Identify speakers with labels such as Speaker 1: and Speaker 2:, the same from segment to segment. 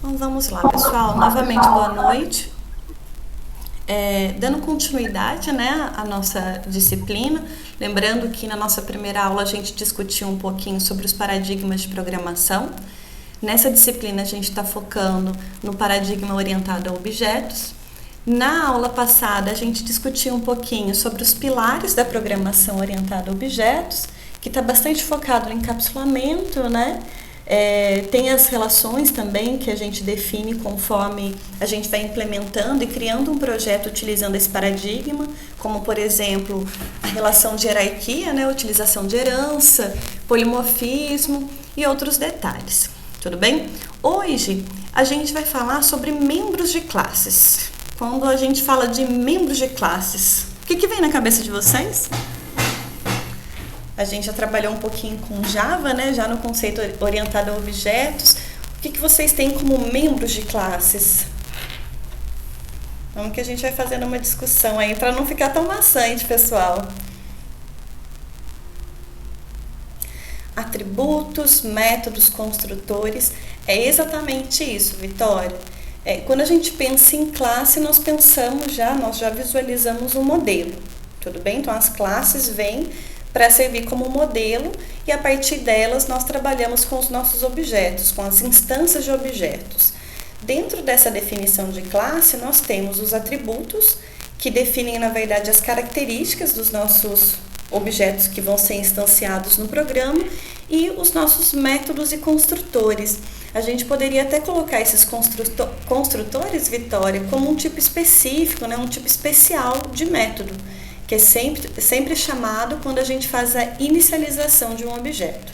Speaker 1: Então vamos lá, pessoal. Novamente, boa noite. Dando continuidade, né, à nossa disciplina, lembrando que na nossa primeira aula a gente discutiu um pouquinho sobre os paradigmas de programação. Nessa disciplina a gente está focando no paradigma orientado a objetos. Na aula passada a gente discutiu um pouquinho sobre os pilares da programação orientada a objetos, que está bastante focado no encapsulamento, né? Tem as relações também que a gente define conforme a gente vai implementando e criando um projeto utilizando esse paradigma, como por exemplo a relação de hierarquia, né, utilização de herança, polimorfismo e outros detalhes. Tudo bem? Hoje a gente vai falar sobre membros de classes. Quando a gente fala de membros de classes, o que vem na cabeça de vocês? A gente já trabalhou um pouquinho com Java, né? Já no conceito orientado a objetos. O que vocês têm como membros de classes? Vamos que a gente vai fazendo uma discussão aí para não ficar tão maçante, pessoal. Atributos, métodos, construtores. É exatamente isso, Vitória. Quando a gente pensa em classe, nós já visualizamos um modelo. Tudo bem? Então, as classes vêm para servir como modelo e a partir delas nós trabalhamos com os nossos objetos, com as instâncias de objetos. Dentro dessa definição de classe, nós temos os atributos, que definem, na verdade, as características dos nossos objetos que vão ser instanciados no programa, e os nossos métodos e construtores. A gente poderia até colocar esses construtores, Vitória, como um tipo específico, né, um tipo especial de método, que é sempre chamado quando a gente faz a inicialização de um objeto.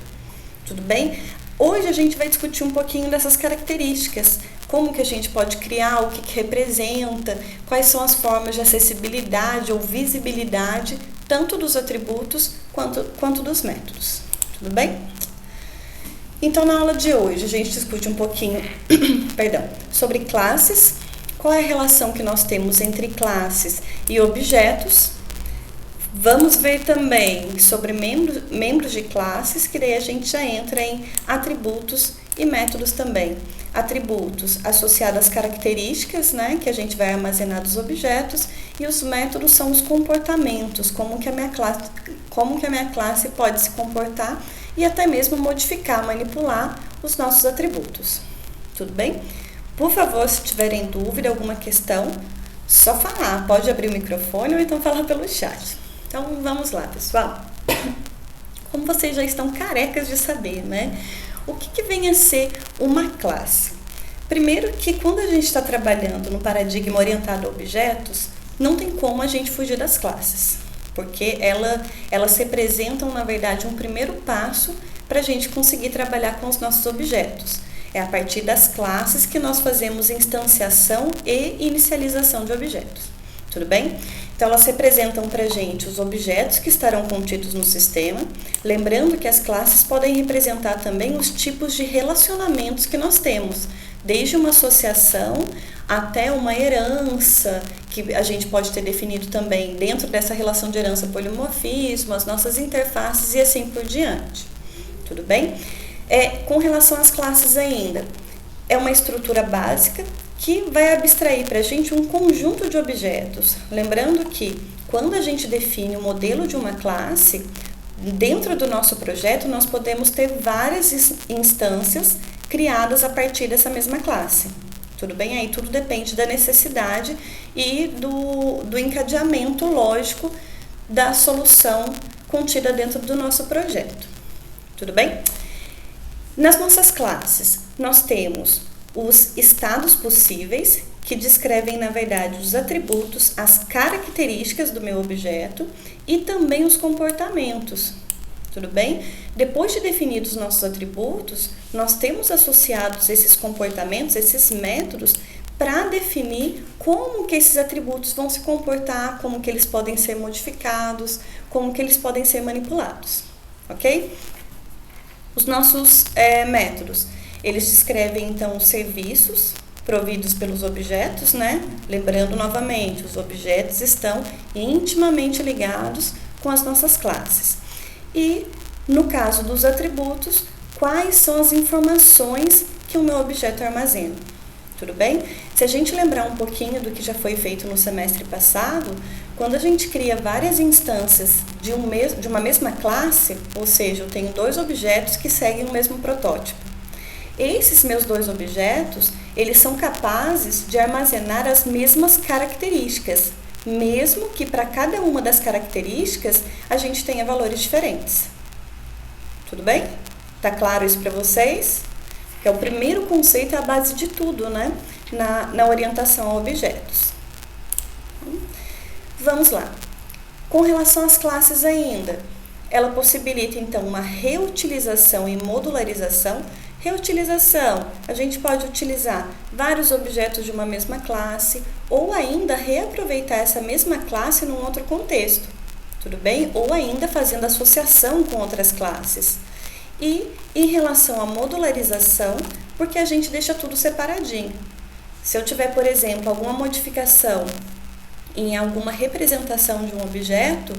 Speaker 1: Tudo bem? Hoje a gente vai discutir um pouquinho dessas características, como que a gente pode criar, o que representa, quais são as formas de acessibilidade ou visibilidade, tanto dos atributos quanto dos métodos. Tudo bem? Então, na aula de hoje, a gente discute um pouquinho sobre classes, qual é a relação que nós temos entre classes e objetos. Vamos ver também sobre membros de classes, que daí a gente já entra em atributos e métodos também. Atributos associados às características, né, que a gente vai armazenar dos objetos, e os métodos são os comportamentos, como que a minha classe pode se comportar e até mesmo modificar, manipular os nossos atributos. Tudo bem? Por favor, se tiverem dúvida, alguma questão, só falar. Pode abrir o microfone ou então falar pelo chat. Então, vamos lá, pessoal. Como vocês já estão carecas de saber, né? O que vem a ser uma classe? Primeiro que quando a gente está trabalhando no paradigma orientado a objetos, não tem como a gente fugir das classes, porque elas representam, na verdade, um primeiro passo para a gente conseguir trabalhar com os nossos objetos. É a partir das classes que nós fazemos instanciação e inicialização de objetos. Tudo bem? Então, elas representam para a gente os objetos que estarão contidos no sistema. Lembrando que as classes podem representar também os tipos de relacionamentos que nós temos, desde uma associação até uma herança, que a gente pode ter definido também dentro dessa relação de herança polimorfismo, as nossas interfaces e assim por diante. Tudo bem? Com relação às classes ainda, é uma estrutura básica que vai abstrair para a gente um conjunto de objetos. Lembrando que quando a gente define o modelo de uma classe, dentro do nosso projeto nós podemos ter várias instâncias criadas a partir dessa mesma classe. Tudo bem? Aí tudo depende da necessidade e do encadeamento lógico da solução contida dentro do nosso projeto. Tudo bem? Nas nossas classes, nós temos os estados possíveis, que descrevem, na verdade, os atributos, as características do meu objeto e também os comportamentos. Tudo bem? Depois de definidos os nossos atributos, nós temos associados esses comportamentos, esses métodos, para definir como que esses atributos vão se comportar, como que eles podem ser modificados, como que eles podem ser manipulados. Ok? Os nossos métodos. Eles descrevem, então, os serviços providos pelos objetos, né? Lembrando novamente, os objetos estão intimamente ligados com as nossas classes. E, no caso dos atributos, quais são as informações que o meu objeto armazena? Tudo bem? Se a gente lembrar um pouquinho do que já foi feito no semestre passado, quando a gente cria várias instâncias de uma mesma classe, ou seja, eu tenho 2 objetos que seguem o mesmo protótipo. Esses meus 2 objetos, eles são capazes de armazenar as mesmas características, mesmo que para cada uma das características a gente tenha valores diferentes. Tudo bem? Tá claro isso para vocês? Que é o primeiro conceito, é a base de tudo, né? Na orientação a objetos. Vamos lá. Com relação às classes ainda, ela possibilita então uma reutilização e modularização. Reutilização, a gente pode utilizar vários objetos de uma mesma classe ou ainda reaproveitar essa mesma classe num outro contexto, tudo bem? Ou ainda fazendo associação com outras classes. E em relação à modularização, porque a gente deixa tudo separadinho. Se eu tiver, por exemplo, alguma modificação em alguma representação de um objeto,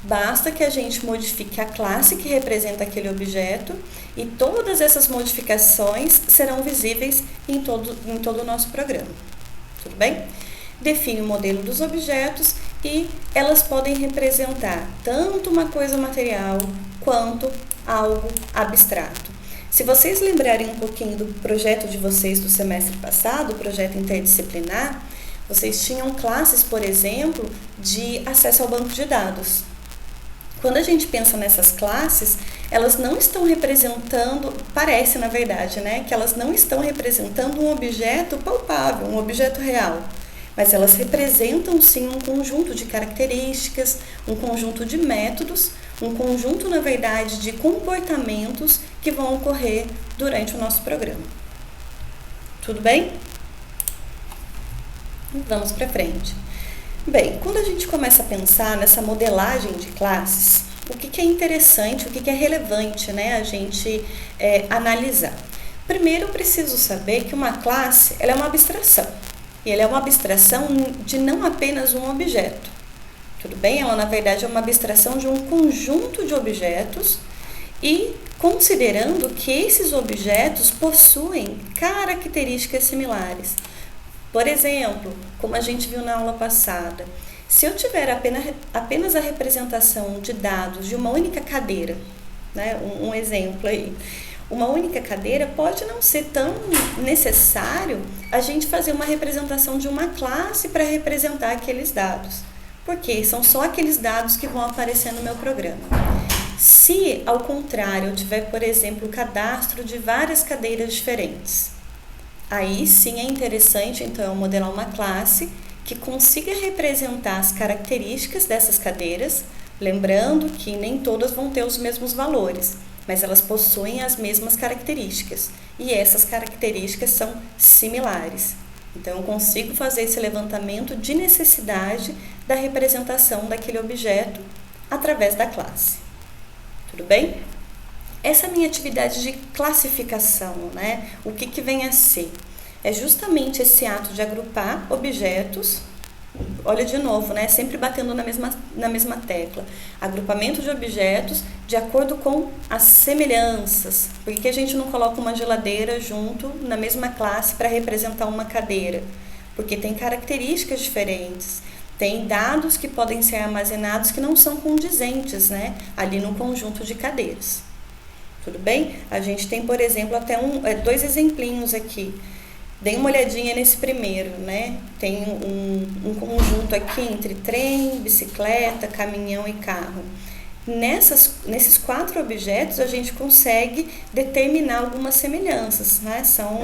Speaker 1: basta que a gente modifique a classe que representa aquele objeto e todas essas modificações serão visíveis em todo o nosso programa. Tudo bem? Define o modelo dos objetos e elas podem representar tanto uma coisa material quanto algo abstrato. Se vocês lembrarem um pouquinho do projeto de vocês do semestre passado, o projeto interdisciplinar, vocês tinham classes, por exemplo, de acesso ao banco de dados. Quando a gente pensa nessas classes, elas não estão representando, parece na verdade, né, que elas não estão representando um objeto palpável, um objeto real, mas elas representam sim um conjunto de características, um conjunto de métodos, um conjunto, na verdade, de comportamentos que vão ocorrer durante o nosso programa. Tudo bem? Vamos para frente. Bem, quando a gente começa a pensar nessa modelagem de classes, o que é interessante, o que é relevante, né, a gente analisar? Primeiro, eu preciso saber que uma classe ela é uma abstração. E ela é uma abstração de não apenas um objeto. Tudo bem? Ela, na verdade, é uma abstração de um conjunto de objetos e considerando que esses objetos possuem características similares. Por exemplo, como a gente viu na aula passada, se eu tiver apenas a representação de dados de uma única cadeira, né, um exemplo aí, uma única cadeira pode não ser tão necessário a gente fazer uma representação de uma classe para representar aqueles dados, porque são só aqueles dados que vão aparecer no meu programa. Se, ao contrário, eu tiver, por exemplo, o cadastro de várias cadeiras diferentes, aí sim é interessante, então, modelar uma classe que consiga representar as características dessas cadeiras, lembrando que nem todas vão ter os mesmos valores, mas elas possuem as mesmas características, e essas características são similares. Então, eu consigo fazer esse levantamento de necessidade da representação daquele objeto através da classe. Tudo bem? Essa minha atividade de classificação, né? O que vem a ser? É justamente esse ato de agrupar objetos, olha de novo, né? Sempre batendo na mesma tecla. Agrupamento de objetos de acordo com as semelhanças. Por que a gente não coloca uma geladeira junto na mesma classe para representar uma cadeira? Porque tem características diferentes. Tem dados que podem ser armazenados que não são condizentes, né? Ali no conjunto de cadeiras. Tudo bem? A gente tem, por exemplo, até dois exemplinhos aqui. Dê uma olhadinha nesse primeiro, né? Tem um conjunto aqui entre trem, bicicleta, caminhão e carro. Nesses 4 objetos, a gente consegue determinar algumas semelhanças, né? São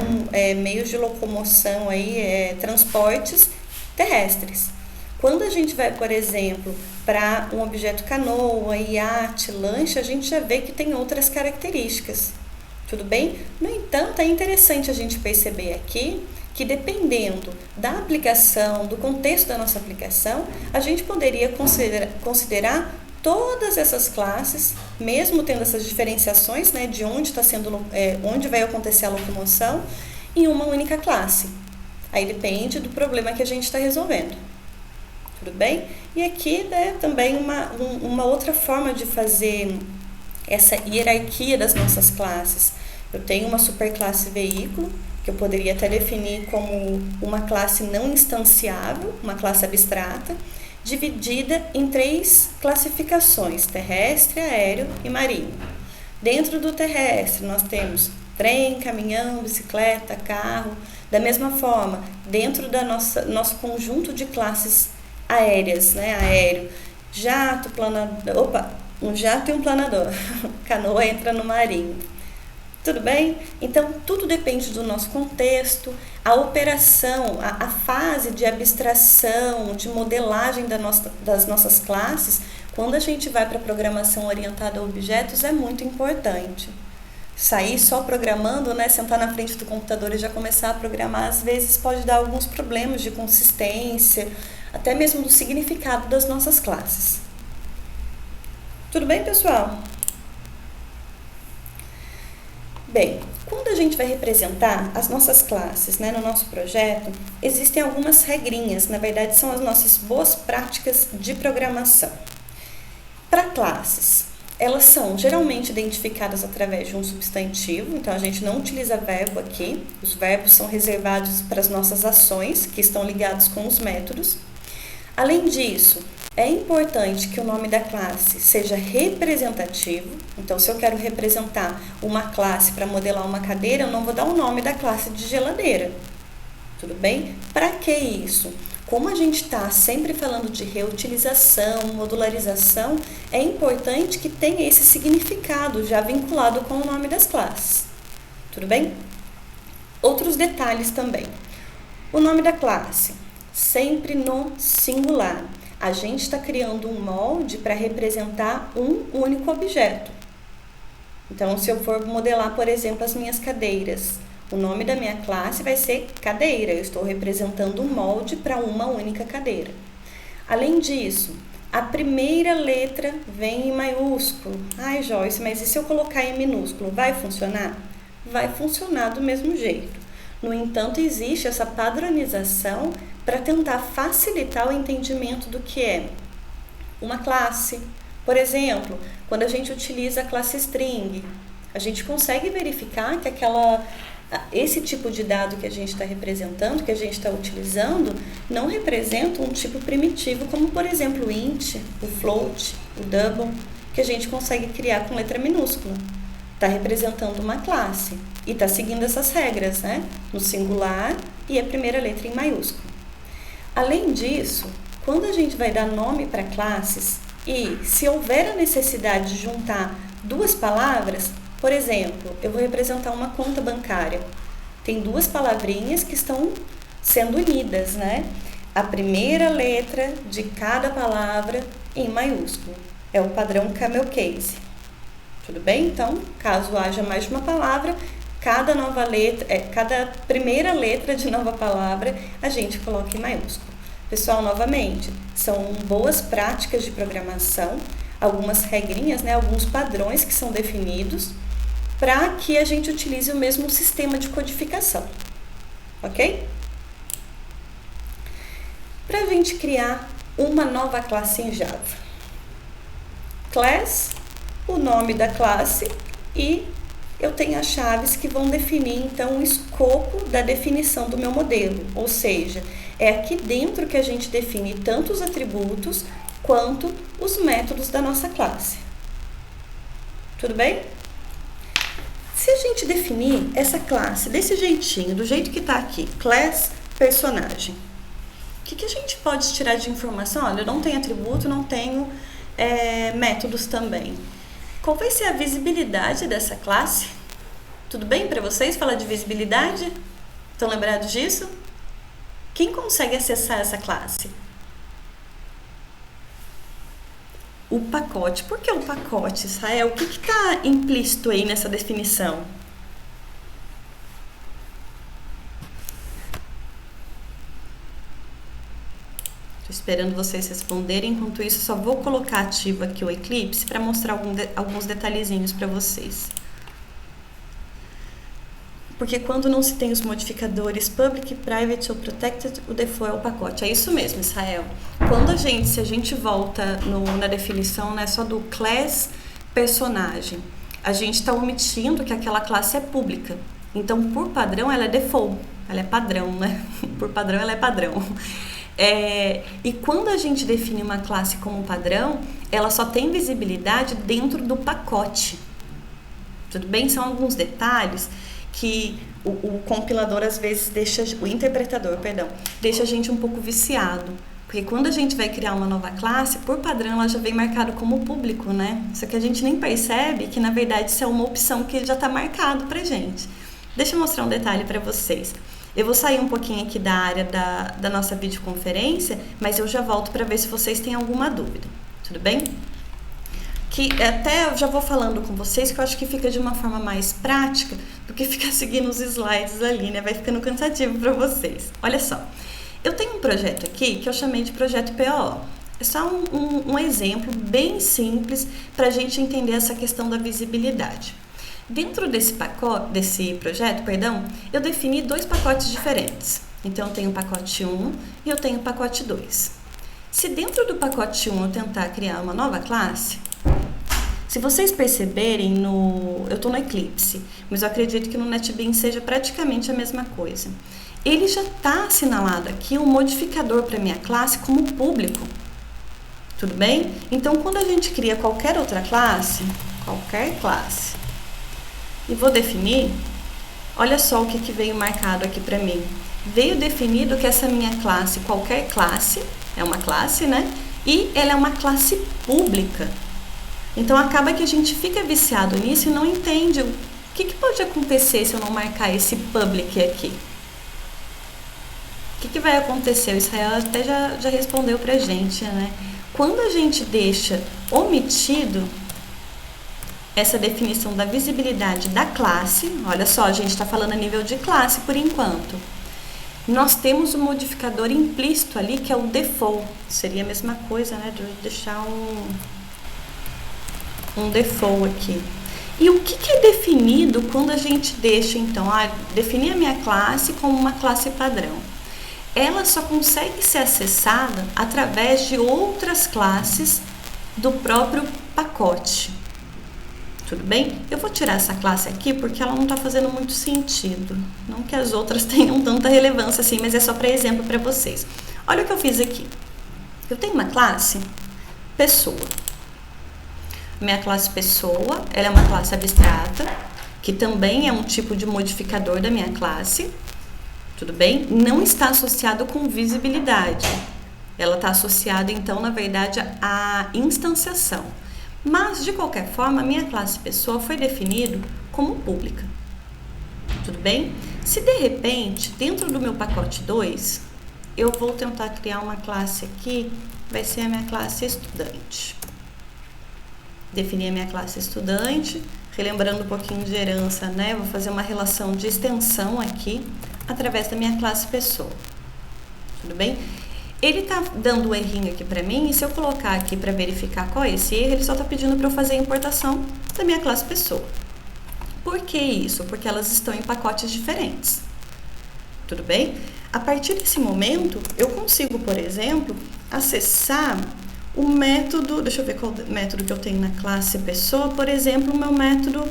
Speaker 1: meios de locomoção, aí, transportes terrestres. Quando a gente vai, por exemplo, para um objeto canoa, iate, lancha, a gente já vê que tem outras características. Tudo bem? No entanto, é interessante a gente perceber aqui que dependendo da aplicação, do contexto da nossa aplicação, a gente poderia considerar todas essas classes, mesmo tendo essas diferenciações, né, de onde vai acontecer a locomoção, em uma única classe. Aí depende do problema que a gente está resolvendo. Tudo bem? E aqui, né, também uma outra forma de fazer essa hierarquia das nossas classes. Eu tenho uma superclasse veículo, que eu poderia até definir como uma classe não instanciável, uma classe abstrata, dividida em 3 classificações: terrestre, aéreo e marinho. Dentro do terrestre, nós temos trem, caminhão, bicicleta, carro. Da mesma forma, dentro da nosso conjunto de classes aéreas, né? Aéreo, jato, planador, um jato e um planador. Canoa entra no marinho. Tudo bem? Então, tudo depende do nosso contexto, a operação, a fase de abstração, de modelagem das nossas classes, quando a gente vai para a programação orientada a objetos, é muito importante. Sair só programando, né, sentar na frente do computador e já começar a programar, às vezes pode dar alguns problemas de consistência, até mesmo do significado das nossas classes. Tudo bem, pessoal? Bem, quando a gente vai representar as nossas classes, né, no nosso projeto, existem algumas regrinhas, na verdade são as nossas boas práticas de programação. Para classes, elas são geralmente identificadas através de um substantivo, então a gente não utiliza verbo aqui, os verbos são reservados para as nossas ações, que estão ligados com os métodos. Além disso, é importante que o nome da classe seja representativo, então se eu quero representar uma classe para modelar uma cadeira, eu não vou dar o nome da classe de geladeira, tudo bem? Para que isso? Como a gente está sempre falando de reutilização, modularização, é importante que tenha esse significado já vinculado com o nome das classes. Tudo bem? Outros detalhes também. O nome da classe, sempre no singular. A gente está criando um molde para representar um único objeto. Então, se eu for modelar, por exemplo, as minhas cadeiras, o nome da minha classe vai ser cadeira. Eu estou representando um molde para uma única cadeira. Além disso, a primeira letra vem em maiúsculo. Ai, Joyce, mas e se eu colocar em minúsculo? Vai funcionar? Vai funcionar do mesmo jeito. No entanto, existe essa padronização para tentar facilitar o entendimento do que é uma classe. Por exemplo, quando a gente utiliza a classe string, a gente consegue verificar que esse tipo de dado que a gente está representando, que a gente está utilizando, não representa um tipo primitivo, como por exemplo o int, o float, o double, que a gente consegue criar com letra minúscula. Está representando uma classe e está seguindo essas regras, né? No singular e a primeira letra em maiúsculo. Além disso, quando a gente vai dar nome para classes e se houver a necessidade de juntar 2 palavras, por exemplo, eu vou representar uma conta bancária. Tem 2 palavrinhas que estão sendo unidas, né? A primeira letra de cada palavra em maiúsculo. É o padrão camel case. Tudo bem? Então, caso haja mais de uma palavra, cada primeira letra de nova palavra a gente coloca em maiúsculo. Pessoal, novamente, são boas práticas de programação, algumas regrinhas, né, alguns padrões que são definidos para que a gente utilize o mesmo sistema de codificação, ok? Para a gente criar uma nova classe em Java. Class, o nome da classe e eu tenho as chaves que vão definir, então, o escopo da definição do meu modelo. Ou seja, é aqui dentro que a gente define tanto os atributos quanto os métodos da nossa classe. Tudo bem? Se a gente definir essa classe desse jeitinho, do jeito que está aqui, class, personagem, o que a gente pode tirar de informação? Olha, eu não tenho atributo, não tenho métodos também. Qual vai ser a visibilidade dessa classe? Tudo bem para vocês falar de visibilidade? Estão lembrados disso? Quem consegue acessar essa classe? O pacote. Por que o pacote, Israel? O que está implícito aí nessa definição? Estou esperando vocês responderem. Enquanto isso, só vou colocar ativo aqui o Eclipse para mostrar alguns detalhezinhos para vocês. Porque quando não se tem os modificadores public, private ou protected, o default é o pacote. É isso mesmo, Israel. Se a gente volta na definição, né, só do class personagem, a gente está omitindo que aquela classe é pública. Então, por padrão, ela é default, ela é padrão, né? Por padrão, ela é padrão. E quando a gente define uma classe como padrão, ela só tem visibilidade dentro do pacote. Tudo bem? São alguns detalhes que o compilador às vezes o interpretador, deixa a gente um pouco viciado. Porque quando a gente vai criar uma nova classe, por padrão ela já vem marcado como público, né? Só que a gente nem percebe que na verdade isso é uma opção que já está marcado pra gente. Deixa eu mostrar um detalhe para vocês. Eu vou sair um pouquinho aqui da área da nossa videoconferência, mas eu já volto para ver se vocês têm alguma dúvida. Tudo bem? Que até eu já vou falando com vocês que eu acho que fica de uma forma mais prática do que ficar seguindo os slides ali, né? Vai ficando cansativo para vocês. Olha só, eu tenho um projeto aqui que eu chamei de projeto POO. É só um exemplo bem simples para a gente entender essa questão da visibilidade. Dentro desse projeto, eu defini 2 pacotes diferentes. Então, eu tenho o pacote 1 e eu tenho o pacote 2. Se dentro do pacote 1 eu tentar criar uma nova classe, se vocês perceberem, eu estou no Eclipse, mas eu acredito que no NetBeans seja praticamente a mesma coisa. Ele já está assinalado aqui um modificador para minha classe como público. Tudo bem? Então, quando a gente cria qualquer outra classe, e vou definir, olha só o que veio marcado aqui para mim. Veio definido que essa minha classe, qualquer classe, é uma classe, né? E ela é uma classe pública. Então, acaba que a gente fica viciado nisso e não entende o que pode acontecer se eu não marcar esse public aqui. O que vai acontecer? O Israel até já respondeu pra gente, né? Quando a gente deixa omitido essa definição da visibilidade da classe, olha só, a gente está falando a nível de classe por enquanto. Nós temos um modificador implícito ali que é o default. Seria a mesma coisa, né? De eu deixar um default aqui. E o que é definido quando a gente deixa, então, definir a minha classe como uma classe padrão? Ela só consegue ser acessada através de outras classes do próprio pacote. Tudo bem? Eu vou tirar essa classe aqui porque ela não está fazendo muito sentido. Não que as outras tenham tanta relevância assim, mas é só para exemplo para vocês. Olha o que eu fiz aqui. Eu tenho uma classe pessoa. Minha classe pessoa, ela é uma classe abstrata, que também é um tipo de modificador da minha classe. Tudo bem? Não está associado com visibilidade. Ela está associada, então, na verdade, à instanciação. Mas, de qualquer forma, a minha classe pessoa foi definida como pública. Tudo bem? Se, de repente, dentro do meu pacote 2, eu vou tentar criar uma classe aqui, vai ser a minha classe estudante. Definir a minha classe estudante, relembrando um pouquinho de herança, né? Vou fazer uma relação de extensão aqui, através da minha classe pessoa. Tudo bem? Ele tá dando um errinho aqui para mim, e se eu colocar aqui para verificar qual é esse erro, ele só tá pedindo para eu fazer a importação da minha classe pessoa. Por que isso? Porque elas estão em pacotes diferentes. Tudo bem? A partir desse momento, eu consigo, por exemplo, acessar o método, deixa eu ver qual método que eu tenho na classe pessoa, por exemplo, o meu método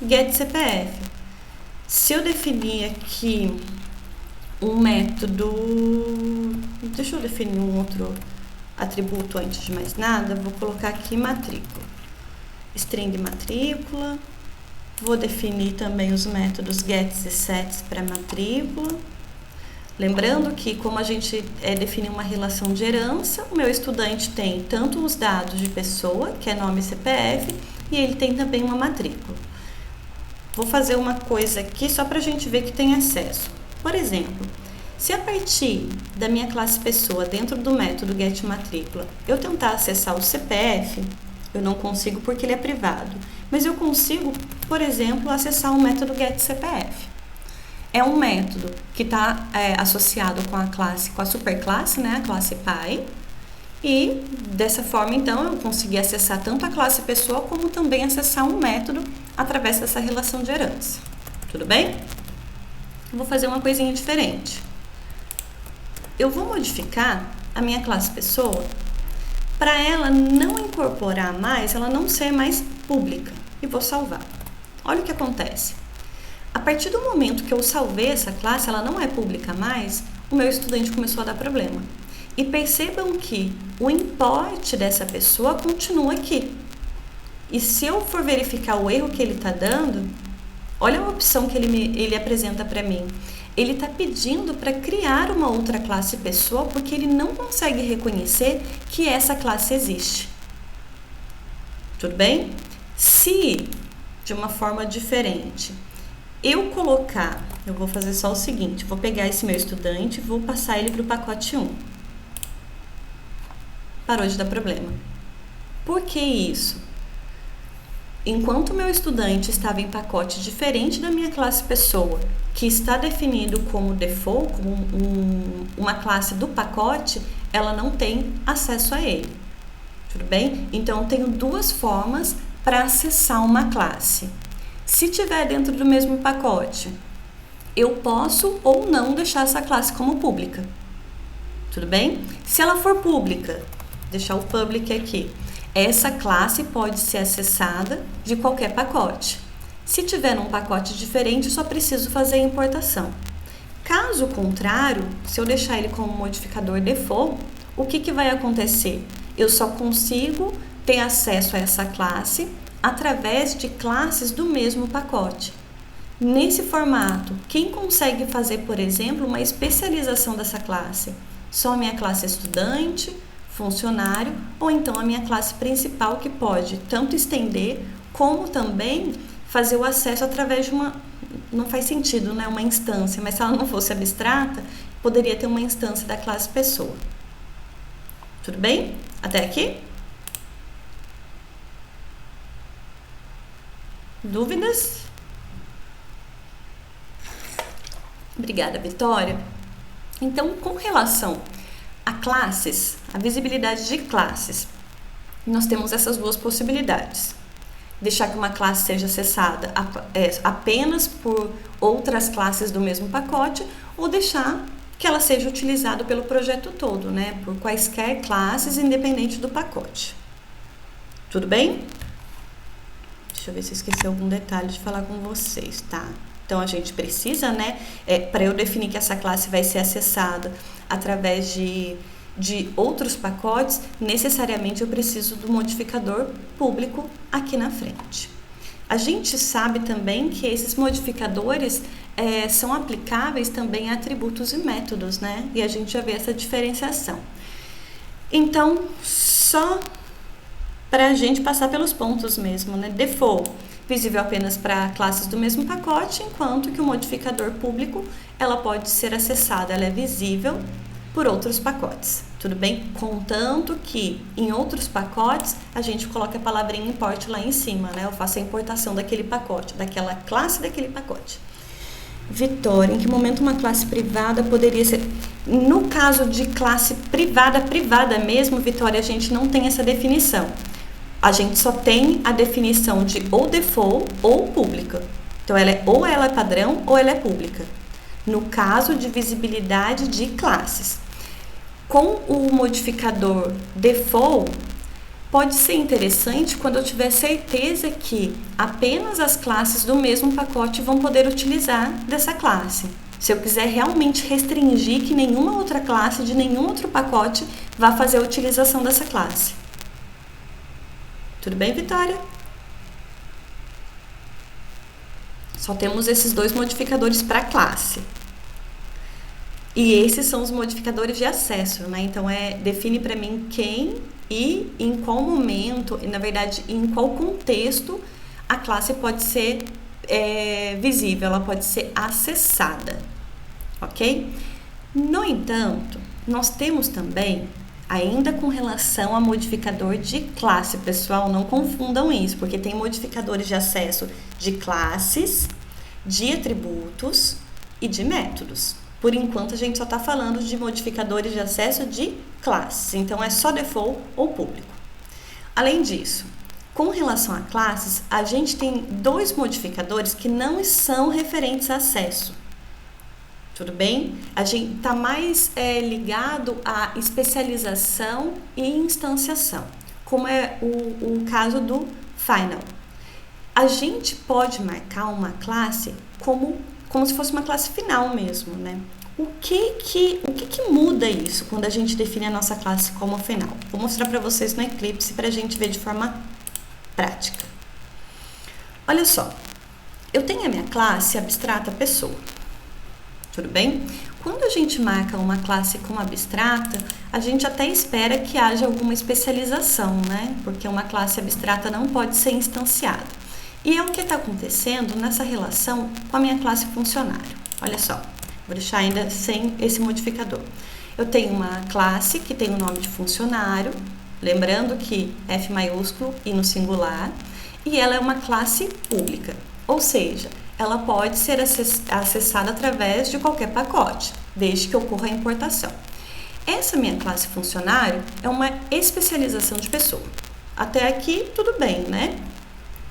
Speaker 1: getCPF. Se eu definir aqui um método, deixa eu definir um outro atributo antes de mais nada, vou colocar aqui matrícula, string matrícula, vou definir também os métodos gets e sets para matrícula, lembrando que como a gente define uma relação de herança, o meu estudante tem tanto os dados de pessoa, que é nome e CPF, e ele tem também uma matrícula. Vou fazer uma coisa aqui só para a gente ver que tem acesso. Por exemplo, se a partir da minha classe pessoa, dentro do método getMatrícula, eu tentar acessar o CPF, eu não consigo porque ele é privado. Mas eu consigo, por exemplo, acessar o método getCPF. É um método que está associado com a classe, com a superclasse, né, a classe pai. E dessa forma, então, eu consegui acessar tanto a classe pessoa como também acessar um método através dessa relação de herança. Tudo bem? Eu vou fazer uma coisinha diferente. Eu vou modificar a minha classe pessoa para ela não incorporar mais, ela não ser mais pública. e vou salvar. Olha o que acontece. A partir do momento que eu salvei essa classe, ela não é pública mais, o meu estudante começou a dar problema. E percebam que o import dessa pessoa continua aqui. E se eu for verificar o erro que ele está dando, olha a opção que ele apresenta para mim. Ele está pedindo para criar uma outra classe pessoa porque ele não consegue reconhecer que essa classe existe. Tudo bem? Se, de uma forma diferente, eu vou fazer só o seguinte, vou pegar esse meu estudante e vou passar ele para o pacote 1. Parou de dar problema. Por que isso? Enquanto o meu estudante estava em pacote diferente da minha classe pessoa, que está definido como default, como uma classe do pacote, ela não tem acesso a ele. Tudo bem? Então, eu tenho duas formas para acessar uma classe. Se tiver dentro do mesmo pacote, eu posso ou não deixar essa classe como pública. Tudo bem? Se ela for pública, deixar o public aqui. Essa classe pode ser acessada de qualquer pacote. Se tiver num pacote diferente, só preciso fazer a importação. Caso contrário, se eu deixar ele como modificador default, o que vai acontecer? Eu só consigo ter acesso a essa classe através de classes do mesmo pacote. Nesse formato, quem consegue fazer, por exemplo, uma especialização dessa classe? Só a minha classe estudante, funcionário, ou então a minha classe principal, que pode tanto estender como também fazer o acesso através de uma, não faz sentido, né, uma instância, mas se ela não fosse abstrata, poderia ter uma instância da classe pessoa. Tudo bem? Até aqui? Dúvidas? Obrigada, Vitória. Então, com relação a classes, a visibilidade de classes, nós temos essas duas possibilidades. Deixar que uma classe seja acessada apenas por outras classes do mesmo pacote, ou deixar que ela seja utilizada pelo projeto todo, né? Por quaisquer classes, independente do pacote. Tudo bem? Deixa eu ver se eu esqueci algum detalhe de falar com vocês, tá? Então, a gente precisa, né, para eu definir que essa classe vai ser acessada através de outros pacotes, necessariamente eu preciso do modificador público aqui na frente. A gente sabe também que esses modificadores são aplicáveis também a atributos e métodos, né? E a gente já vê essa diferenciação. Então, só para a gente passar pelos pontos mesmo, né? Default, visível apenas para classes do mesmo pacote, enquanto que o modificador público, ela pode ser acessada, ela é visível por outros pacotes, tudo bem? Contanto que em outros pacotes a gente coloca a palavrinha import lá em cima, né? Eu faço a importação daquele pacote, daquela classe daquele pacote. Vitória, em que momento uma classe privada poderia ser... No caso de classe privada mesmo, Vitória, a gente não tem essa definição. A gente só tem a definição de ou default ou pública. Então, ou ela é padrão ou ela é pública. No caso de visibilidade de classes. Com o modificador default, pode ser interessante quando eu tiver certeza que apenas as classes do mesmo pacote vão poder utilizar dessa classe. Se eu quiser realmente restringir que nenhuma outra classe de nenhum outro pacote vá fazer a utilização dessa classe. Tudo bem, Vitória? Só temos esses dois modificadores para classe. E esses são os modificadores de acesso, né? Então, define para mim quem e em qual momento, e na verdade, em qual contexto a classe pode ser visível, ela pode ser acessada, ok? No entanto, nós temos também, ainda com relação a modificador de classe, pessoal, não confundam isso, porque tem modificadores de acesso de classes, de atributos e de métodos. Por enquanto, a gente só está falando de modificadores de acesso de classes, então é só default ou público. Além disso, com relação a classes, a gente tem dois modificadores que não são referentes a acesso. Tudo bem? A gente está mais ligado à especialização e instanciação, como é o caso do final. a gente pode marcar uma classe como se fosse uma classe final mesmo, né? O que muda isso quando a gente define a nossa classe como final? Vou mostrar para vocês no Eclipse para a gente ver de forma prática. Olha só, eu tenho a minha classe abstrata pessoa, tudo bem? Quando a gente marca uma classe como abstrata, a gente até espera que haja alguma especialização, né? Porque uma classe abstrata não pode ser instanciada. E é o que está acontecendo nessa relação com a minha classe funcionário. Olha só, vou deixar ainda sem esse modificador. Eu tenho uma classe que tem o nome de funcionário, lembrando que F maiúsculo e no singular, e ela é uma classe pública, ou seja, ela pode ser acessada através de qualquer pacote, desde que ocorra a importação. Essa minha classe funcionário é uma especialização de pessoa. Até aqui, tudo bem, né?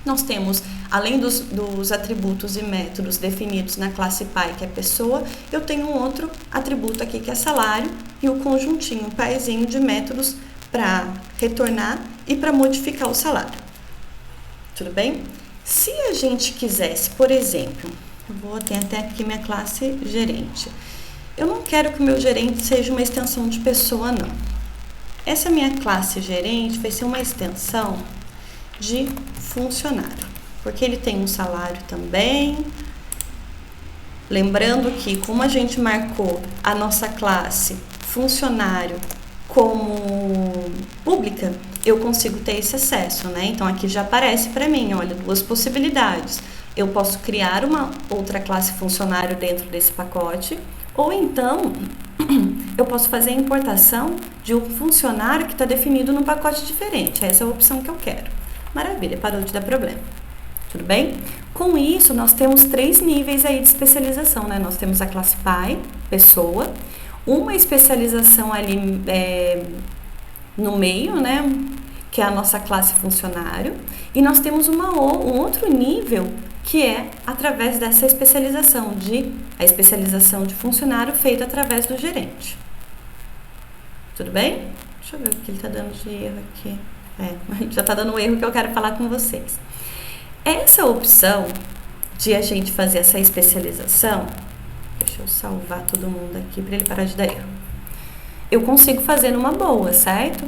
Speaker 1: Nós temos, além dos atributos e métodos definidos na classe pai, que é pessoa, eu tenho um outro atributo aqui, que é salário, e o conjuntinho, o paizinho de métodos para retornar e para modificar o salário. Tudo bem? Se a gente quisesse, por exemplo, eu vou ter até aqui minha classe gerente. Eu não quero que o meu gerente seja uma extensão de pessoa, não. Essa minha classe gerente vai ser uma extensão de funcionário, porque ele tem um salário também. Lembrando que, como a gente marcou a nossa classe funcionário como pública, eu consigo ter esse acesso, né? Então, aqui já aparece para mim, olha, duas possibilidades. Eu posso criar uma outra classe funcionário dentro desse pacote, ou então, eu posso fazer a importação de um funcionário que está definido num pacote diferente. Essa é a opção que eu quero. Maravilha, parou de dar problema. Tudo bem? Com isso, nós temos 3 níveis aí de especialização, né? Nós temos a classe pai, pessoa, uma especialização ali no meio, né, que é a nossa classe funcionário, e nós temos um outro nível que é através dessa especialização a especialização de funcionário feita através do gerente. Tudo bem? Deixa eu ver o que ele está dando de erro aqui. Já está dando um erro que eu quero falar com vocês. Essa opção de a gente fazer essa especialização, deixa eu salvar todo mundo aqui para ele parar de dar erro. Eu consigo fazer numa boa, certo?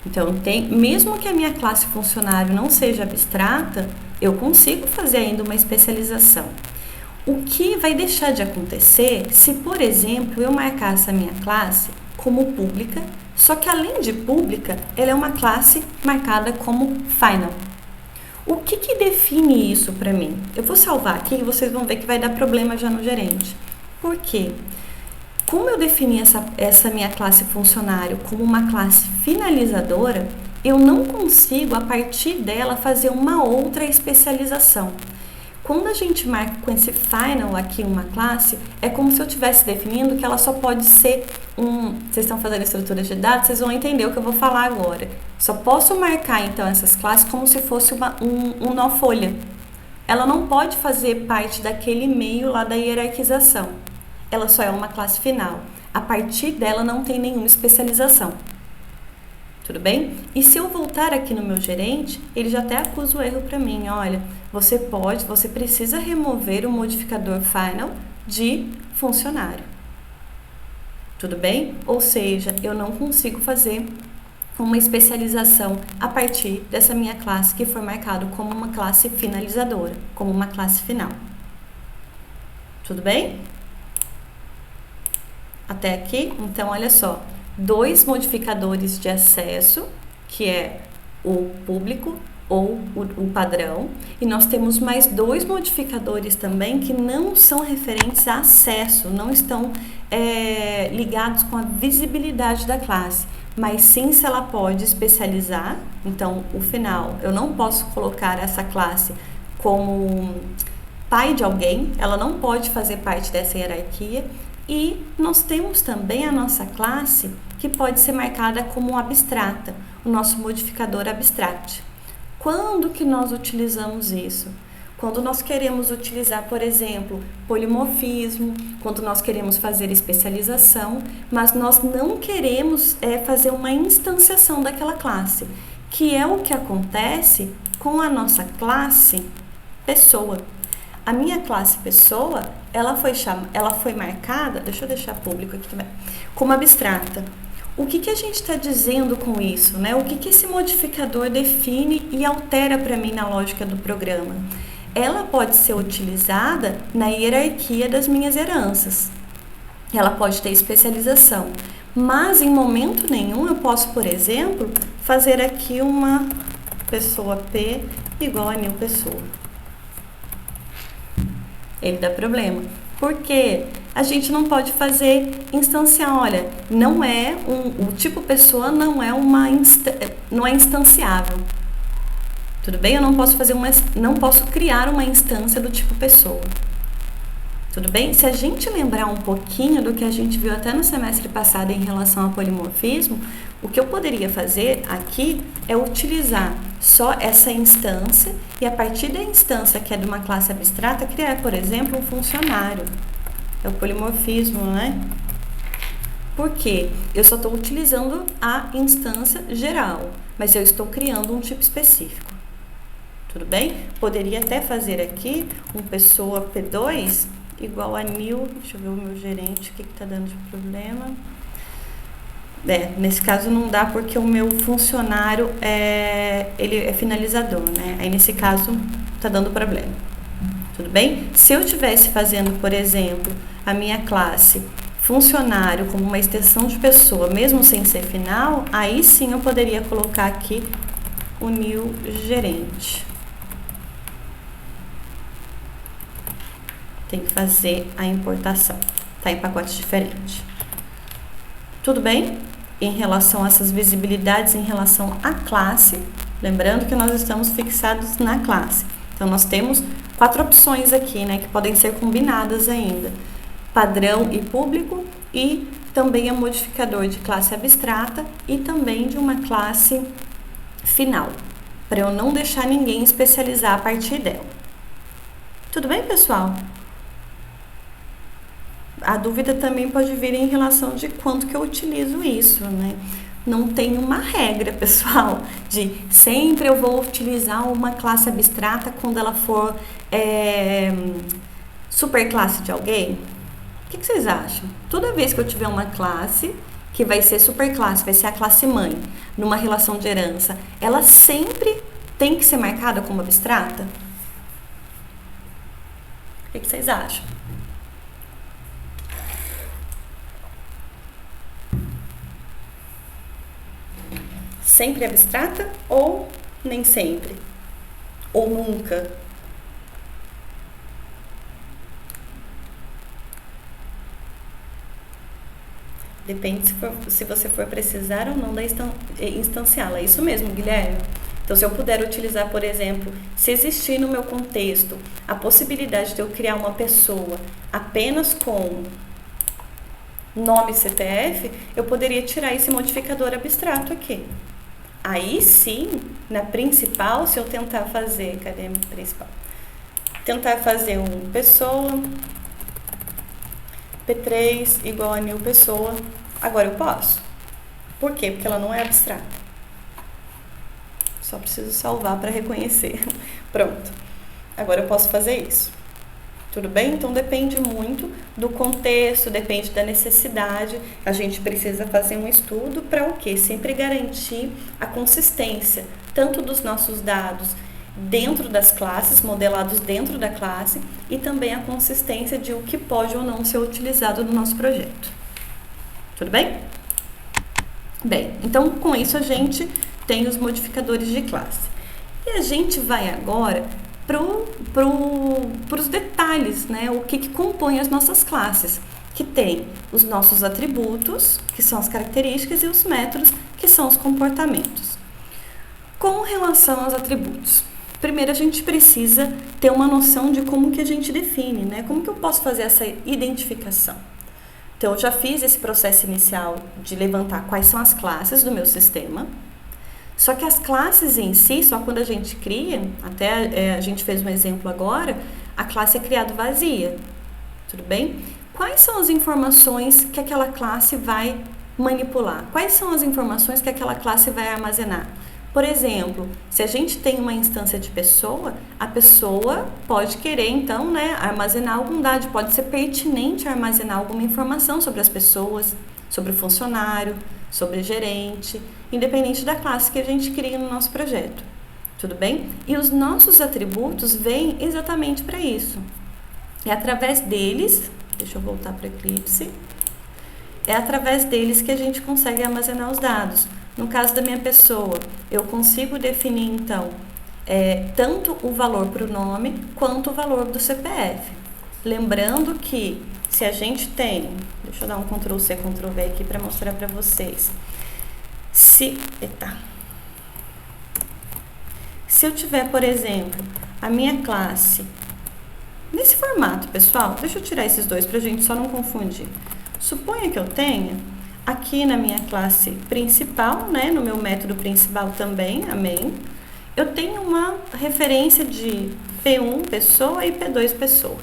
Speaker 1: Então, mesmo que a minha classe funcionário não seja abstrata, eu consigo fazer ainda uma especialização. O que vai deixar de acontecer se, por exemplo, eu marcar essa minha classe como pública, só que além de pública, ela é uma classe marcada como final. O que define isso para mim? Eu vou salvar aqui e vocês vão ver que vai dar problema já no gerente. Por quê? Como eu defini essa minha classe funcionário como uma classe finalizadora, eu não consigo, a partir dela, fazer uma outra especialização. Quando a gente marca com esse final aqui uma classe, é como se eu estivesse definindo que ela só pode ser Vocês estão fazendo estrutura de dados, vocês vão entender o que eu vou falar agora. Só posso marcar, então, essas classes como se fosse um nó folha. Ela não pode fazer parte daquele meio lá da hierarquização. Ela só é uma classe final. A partir dela não tem nenhuma especialização. Tudo bem? E se eu voltar aqui no meu gerente, ele já até acusa o erro para mim. Olha, você precisa remover o modificador final de funcionário. Tudo bem? Ou seja, eu não consigo fazer uma especialização a partir dessa minha classe que foi marcado como uma classe finalizadora, como uma classe final. Tudo bem? Até aqui? Então, olha só. 2 modificadores de acesso, que é o público ou o padrão, e nós temos mais 2 modificadores também que não são referentes a acesso, não estão ligados com a visibilidade da classe, mas sim se ela pode especializar. Então, o final, eu não posso colocar essa classe como pai de alguém, ela não pode fazer parte dessa hierarquia. E nós temos também a nossa classe que pode ser marcada como abstrata, o nosso modificador abstract. Quando que nós utilizamos isso? Quando nós queremos utilizar, por exemplo, polimorfismo, quando nós queremos fazer especialização, mas nós não queremos fazer uma instanciação daquela classe, que é o que acontece com a nossa classe pessoa. A minha classe pessoa, ela foi marcada, deixa eu deixar público aqui também, como abstrata. O que a gente está dizendo com isso, né? O que esse modificador define e altera para mim na lógica do programa? Ela pode ser utilizada na hierarquia das minhas heranças. Ela pode ter especialização, mas em momento nenhum eu posso, por exemplo, fazer aqui uma pessoa P igual a new pessoa. Ele dá problema. Por quê? A gente não pode fazer instanciar. Olha, não é o tipo pessoa não é instanciável. Tudo bem? Eu não posso criar uma instância do tipo pessoa. Tudo bem? Se a gente lembrar um pouquinho do que a gente viu até no semestre passado em relação a polimorfismo, o que eu poderia fazer aqui é utilizar só essa instância e a partir da instância que é de uma classe abstrata, criar, por exemplo, um funcionário. É o polimorfismo, né? Por quê? Eu só estou utilizando a instância geral, mas eu estou criando um tipo específico. Tudo bem? Poderia até fazer aqui um pessoa P2 igual a new, deixa eu ver o meu gerente, o que está dando de problema. Nesse caso não dá porque o meu funcionário ele é finalizador, né? Aí nesse caso está dando problema. Tudo bem? Se eu estivesse fazendo, por exemplo, a minha classe funcionário como uma extensão de pessoa, mesmo sem ser final, aí sim eu poderia colocar aqui o new gerente. Tem que fazer a importação, tá em pacote diferente. Tudo bem? Em relação a essas visibilidades, em relação à classe, lembrando que nós estamos fixados na classe. Então, nós temos 4 opções aqui, né, que podem ser combinadas ainda. Padrão e público e também a modificador de classe abstrata e também de uma classe final, para eu não deixar ninguém especializar a partir dela. Tudo bem, pessoal? A dúvida também pode vir em relação de quanto que eu utilizo isso, né? Não tem uma regra, pessoal, de sempre eu vou utilizar uma classe abstrata quando ela for superclasse de alguém. O que vocês acham? Toda vez que eu tiver uma classe que vai ser superclasse, vai ser a classe mãe, numa relação de herança, ela sempre tem que ser marcada como abstrata? O que vocês acham? Sempre abstrata ou nem sempre? Ou nunca? Depende se você for precisar ou não da instanciá-la. É isso mesmo, Guilherme. Então, se eu puder utilizar, por exemplo, se existir no meu contexto a possibilidade de eu criar uma pessoa apenas com nome CPF, eu poderia tirar esse modificador abstrato aqui. Aí sim, na principal, se eu tentar fazer, cadê a principal? Tentar fazer um pessoa, P3 igual a new pessoa, agora eu posso. Por quê? Porque ela não é abstrata. Só preciso salvar para reconhecer. Pronto. Agora eu posso fazer isso. Tudo bem? Então depende muito do contexto, depende da necessidade. A gente precisa fazer um estudo para o quê? Sempre garantir a consistência, tanto dos nossos dados dentro das classes, modelados dentro da classe, e também a consistência de o que pode ou não ser utilizado no nosso projeto. Tudo bem? Bem, então com isso a gente tem os modificadores de classe. E a gente vai agora para os detalhes, né? O que compõe as nossas classes, que tem os nossos atributos, que são as características, e os métodos, que são os comportamentos. Com relação aos atributos, primeiro a gente precisa ter uma noção de como que a gente define, né? Como que eu posso fazer essa identificação? Então, eu já fiz esse processo inicial de levantar quais são as classes do meu sistema. Só que as classes em si, só quando a gente cria, até a gente fez um exemplo agora, a classe é criada vazia, tudo bem? Quais são as informações que aquela classe vai manipular? Quais são as informações que aquela classe vai armazenar? Por exemplo, se a gente tem uma instância de pessoa, a pessoa pode querer, então, né, armazenar algum dado, pode ser pertinente armazenar alguma informação sobre as pessoas, sobre o funcionário, sobre o gerente, independente da classe que a gente cria no nosso projeto. Tudo bem? E os nossos atributos vêm exatamente para isso. É através deles, deixa eu voltar para o Eclipse, é através deles que a gente consegue armazenar os dados. No caso da minha pessoa, eu consigo definir, então, tanto o valor para o nome, quanto o valor do CPF. Lembrando que, se a gente tem... Deixa eu dar um Ctrl+C, Ctrl+V aqui para mostrar para vocês. Se eu tiver, por exemplo, a minha classe... Nesse formato, pessoal, deixa eu tirar esses dois para a gente só não confundir. Suponha que eu tenha... Aqui na minha classe principal, né, no meu método principal também, amém, eu tenho uma referência de P1 pessoa e P2 pessoa.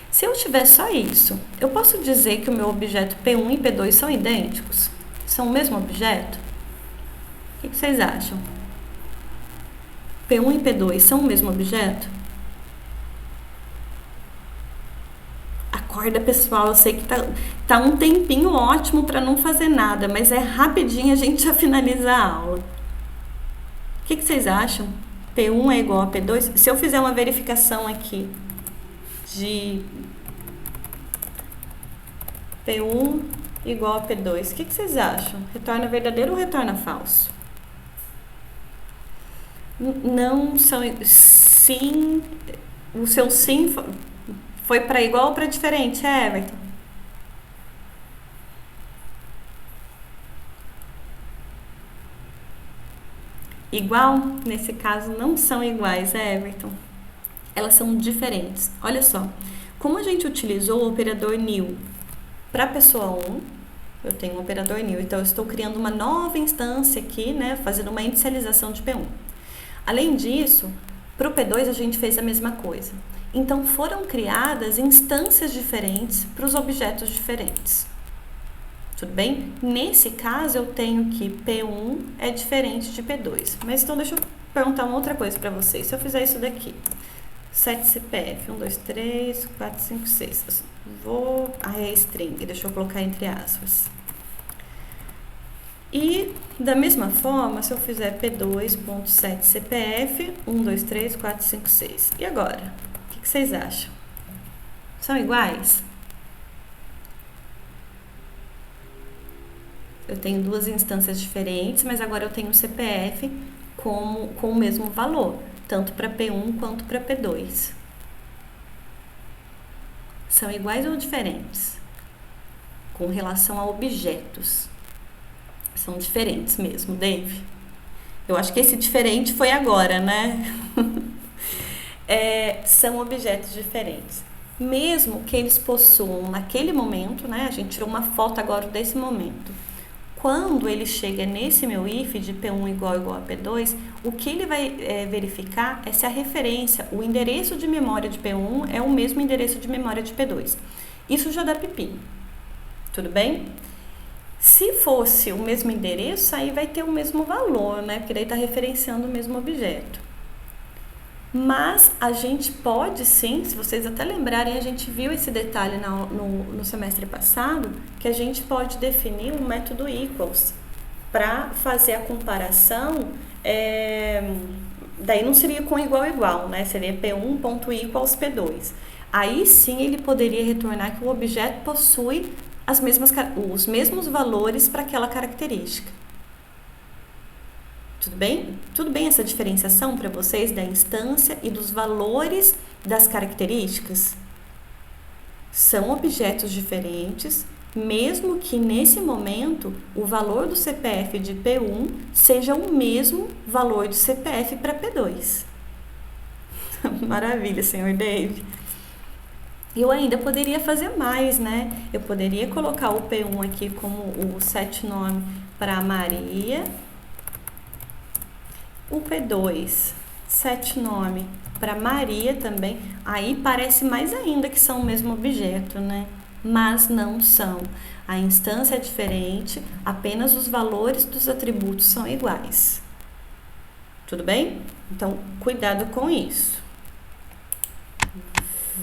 Speaker 1: Se eu tiver só isso, eu posso dizer que o meu objeto P1 e P2 são idênticos? São o mesmo objeto? O que vocês acham? P1 e P2 são o mesmo objeto? Acorda, pessoal, eu sei que tá um tempinho ótimo para não fazer nada, mas é rapidinho a gente já finaliza a aula. O que vocês acham? P1 é igual a P2? Se eu fizer uma verificação aqui de P1 igual a P2, o que vocês acham? Retorna verdadeiro ou retorna falso? Não são... Sim... O seu sim... Foi para igual ou para diferente, Everton? Igual, nesse caso, não são iguais, Everton. Elas são diferentes. Olha só, como a gente utilizou o operador new para a pessoa 1, eu tenho um operador new, então eu estou criando uma nova instância aqui, né, fazendo uma inicialização de P1. Além disso, para o P2 a gente fez a mesma coisa. Então, foram criadas instâncias diferentes para os objetos diferentes. Tudo bem? Nesse caso, eu tenho que P1 é diferente de P2. Mas então, deixa eu perguntar uma outra coisa para vocês. Se eu fizer isso daqui, 7 CPF, 1, 2, 3, 4, 5, 6. Vou... é string, deixa eu colocar entre aspas. E, da mesma forma, se eu fizer P2.7CPF, 1, 2, 3, 4, 5, 6. E agora? O que vocês acham? São iguais? Eu tenho duas instâncias diferentes, mas agora eu tenho o CPF com o mesmo valor, tanto para P1 quanto para P2. São iguais ou diferentes? Com relação a objetos. São diferentes mesmo, Dave. Eu acho que esse diferente foi agora, né? São objetos diferentes. Mesmo que eles possuam naquele momento, né? A gente tirou uma foto agora desse momento. Quando ele chega nesse meu if de P1 igual a P2, o que ele vai verificar é se a referência, o endereço de memória de P1 é o mesmo endereço de memória de P2. Isso já dá pepino. Tudo bem? Se fosse o mesmo endereço, aí vai ter o mesmo valor, né? Porque daí está referenciando o mesmo objeto. Mas a gente pode sim, se vocês até lembrarem, a gente viu esse detalhe no semestre passado, que a gente pode definir um método equals para fazer a comparação, daí não seria com igual, né? Seria P1.equals P2. Aí sim ele poderia retornar que o objeto possui os mesmos valores para aquela característica. Tudo bem? Tudo bem essa diferenciação para vocês da instância e dos valores das características? São objetos diferentes, mesmo que nesse momento o valor do CPF de P1 seja o mesmo valor de CPF para P2. Maravilha, senhor Dave. Eu ainda poderia fazer mais, né? Eu poderia colocar o P1 aqui como o set nome para Maria. O P2, set nome para Maria também. Aí parece mais ainda que são o mesmo objeto, né? Mas não são. A instância é diferente, apenas os valores dos atributos são iguais. Tudo bem? Então, cuidado com isso.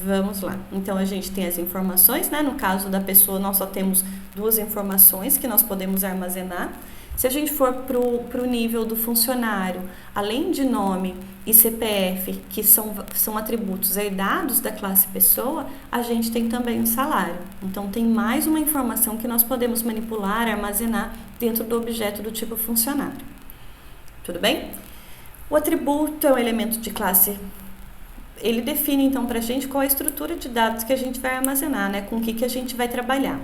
Speaker 1: Vamos lá. Então, a gente tem as informações, né? No caso da pessoa, nós só temos 2 informações que nós podemos armazenar. Se a gente for para o nível do funcionário, além de nome e CPF, que são atributos herdados da classe pessoa, a gente tem também o salário. Então, tem mais uma informação que nós podemos manipular, armazenar dentro do objeto do tipo funcionário. Tudo bem? O atributo é um elemento de classe. Ele define, então, para a gente qual é a estrutura de dados que a gente vai armazenar, né? Com o que a gente vai trabalhar.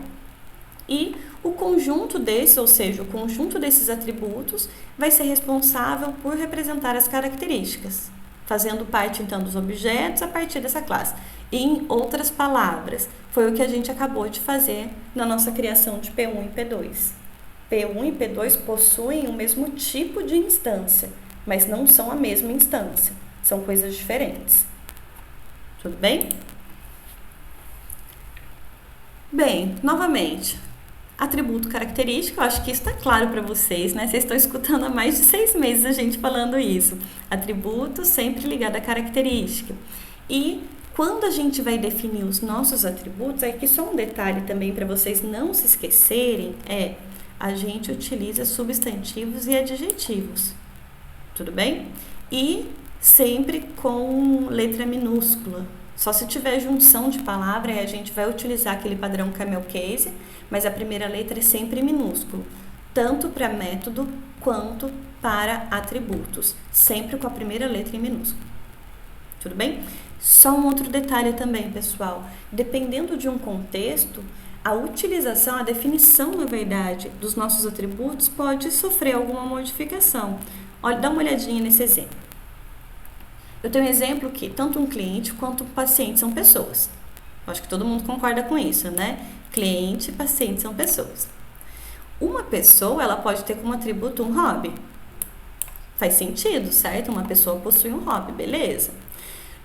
Speaker 1: E o conjunto desses, ou seja, o conjunto desses atributos, vai ser responsável por representar as características, fazendo parte, então, dos objetos a partir dessa classe. Em outras palavras, foi o que a gente acabou de fazer na nossa criação de P1 e P2. P1 e P2 possuem o mesmo tipo de instância, mas não são a mesma instância. São coisas diferentes. Tudo bem? Bem, novamente, atributo característico, eu acho que isso está claro para vocês, né? Vocês estão escutando há mais de 6 meses a gente falando isso. Atributo sempre ligado à característica. E quando a gente vai definir os nossos atributos, aqui só um detalhe também para vocês não se esquecerem, a gente utiliza substantivos e adjetivos. Tudo bem? E sempre com letra minúscula. Só se tiver junção de palavra, a gente vai utilizar aquele padrão camel case, mas a primeira letra é sempre minúsculo, tanto para método quanto para atributos, sempre com a primeira letra em minúsculo. Tudo bem? Só um outro detalhe também, pessoal. Dependendo de um contexto, a utilização, a definição, na verdade, dos nossos atributos pode sofrer alguma modificação. Olha, dá uma olhadinha nesse exemplo. Eu tenho um exemplo que tanto um cliente quanto um paciente são pessoas. Acho que todo mundo concorda com isso, né? Cliente e paciente são pessoas. Uma pessoa, ela pode ter como atributo um hobby. Faz sentido, certo? Uma pessoa possui um hobby, beleza.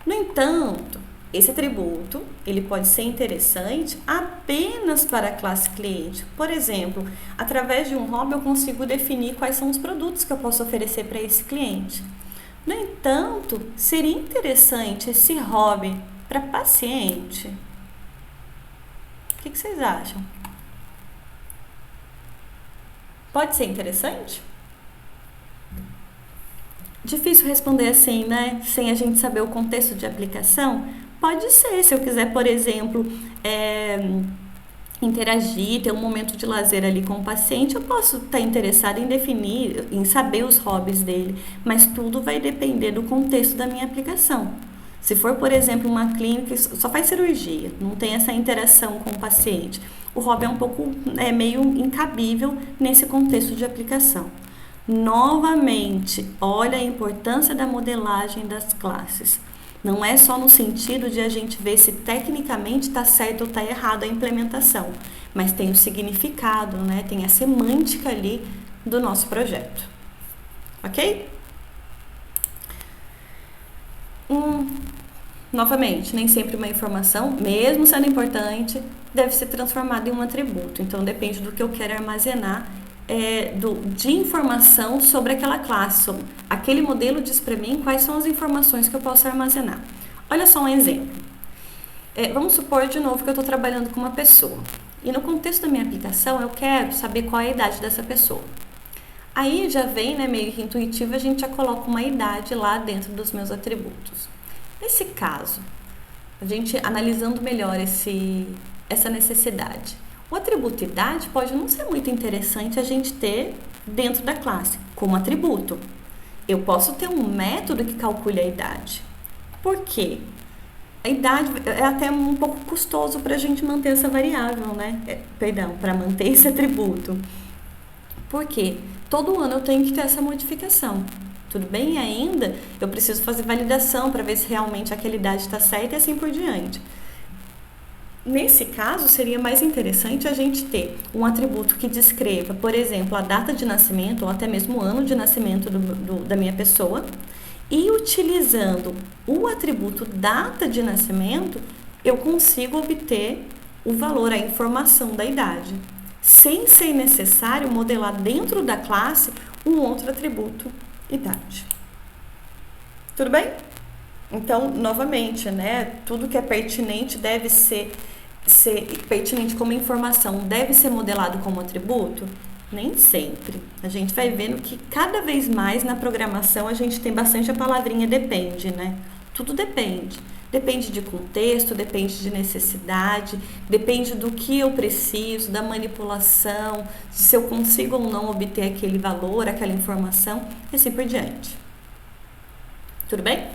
Speaker 1: No entanto, esse atributo, ele pode ser interessante apenas para a classe cliente. Por exemplo, através de um hobby eu consigo definir quais são os produtos que eu posso oferecer para esse cliente. No entanto, seria interessante esse hobby para paciente? O que vocês acham? Pode ser interessante? Difícil responder assim, né? Sem a gente saber o contexto de aplicação? Pode ser, se eu quiser, por exemplo, interagir, ter um momento de lazer ali com o paciente, eu posso estar interessada em definir, em saber os hobbies dele, mas tudo vai depender do contexto da minha aplicação. Se for, por exemplo, uma clínica que só faz cirurgia, não tem essa interação com o paciente, o hobby é um pouco, meio incabível nesse contexto de aplicação. Novamente, olha a importância da modelagem das classes. Não é só no sentido de a gente ver se tecnicamente está certo ou está errado a implementação, mas tem o significado, né? Tem a semântica ali do nosso projeto. Ok? Novamente, nem sempre uma informação, mesmo sendo importante, deve ser transformada em um atributo. Então, depende do que eu quero armazenar de informação sobre aquela classe, sobre aquele modelo diz para mim quais são as informações que eu posso armazenar. Olha só um exemplo. Vamos supor de novo que eu estou trabalhando com uma pessoa e no contexto da minha aplicação eu quero saber qual é a idade dessa pessoa. Aí já vem, meio que intuitivo, a gente já coloca uma idade lá dentro dos meus atributos. Nesse caso, a gente analisando melhor essa necessidade, o atributo idade pode não ser muito interessante a gente ter dentro da classe, como atributo. Eu posso ter um método que calcule a idade. Por quê? A idade é até um pouco custoso para a gente manter essa variável, para manter esse atributo. Por quê? Todo ano eu tenho que ter essa modificação. Tudo bem? E ainda eu preciso fazer validação para ver se realmente aquela idade está certa e assim por diante. Nesse caso, seria mais interessante a gente ter um atributo que descreva, por exemplo, a data de nascimento ou até mesmo o ano de nascimento da minha pessoa, e utilizando o atributo data de nascimento, eu consigo obter o valor, a informação da idade, sem ser necessário modelar dentro da classe um outro atributo, idade. Tudo bem? Então, novamente, né, tudo que é pertinente deve ser pertinente como informação, deve ser modelado como atributo? Nem sempre. A gente vai vendo que cada vez mais na programação a gente tem bastante a palavrinha depende, né? Tudo depende. Depende de contexto, depende de necessidade, depende do que eu preciso, da manipulação, de se eu consigo ou não obter aquele valor, aquela informação, e assim por diante. Tudo bem?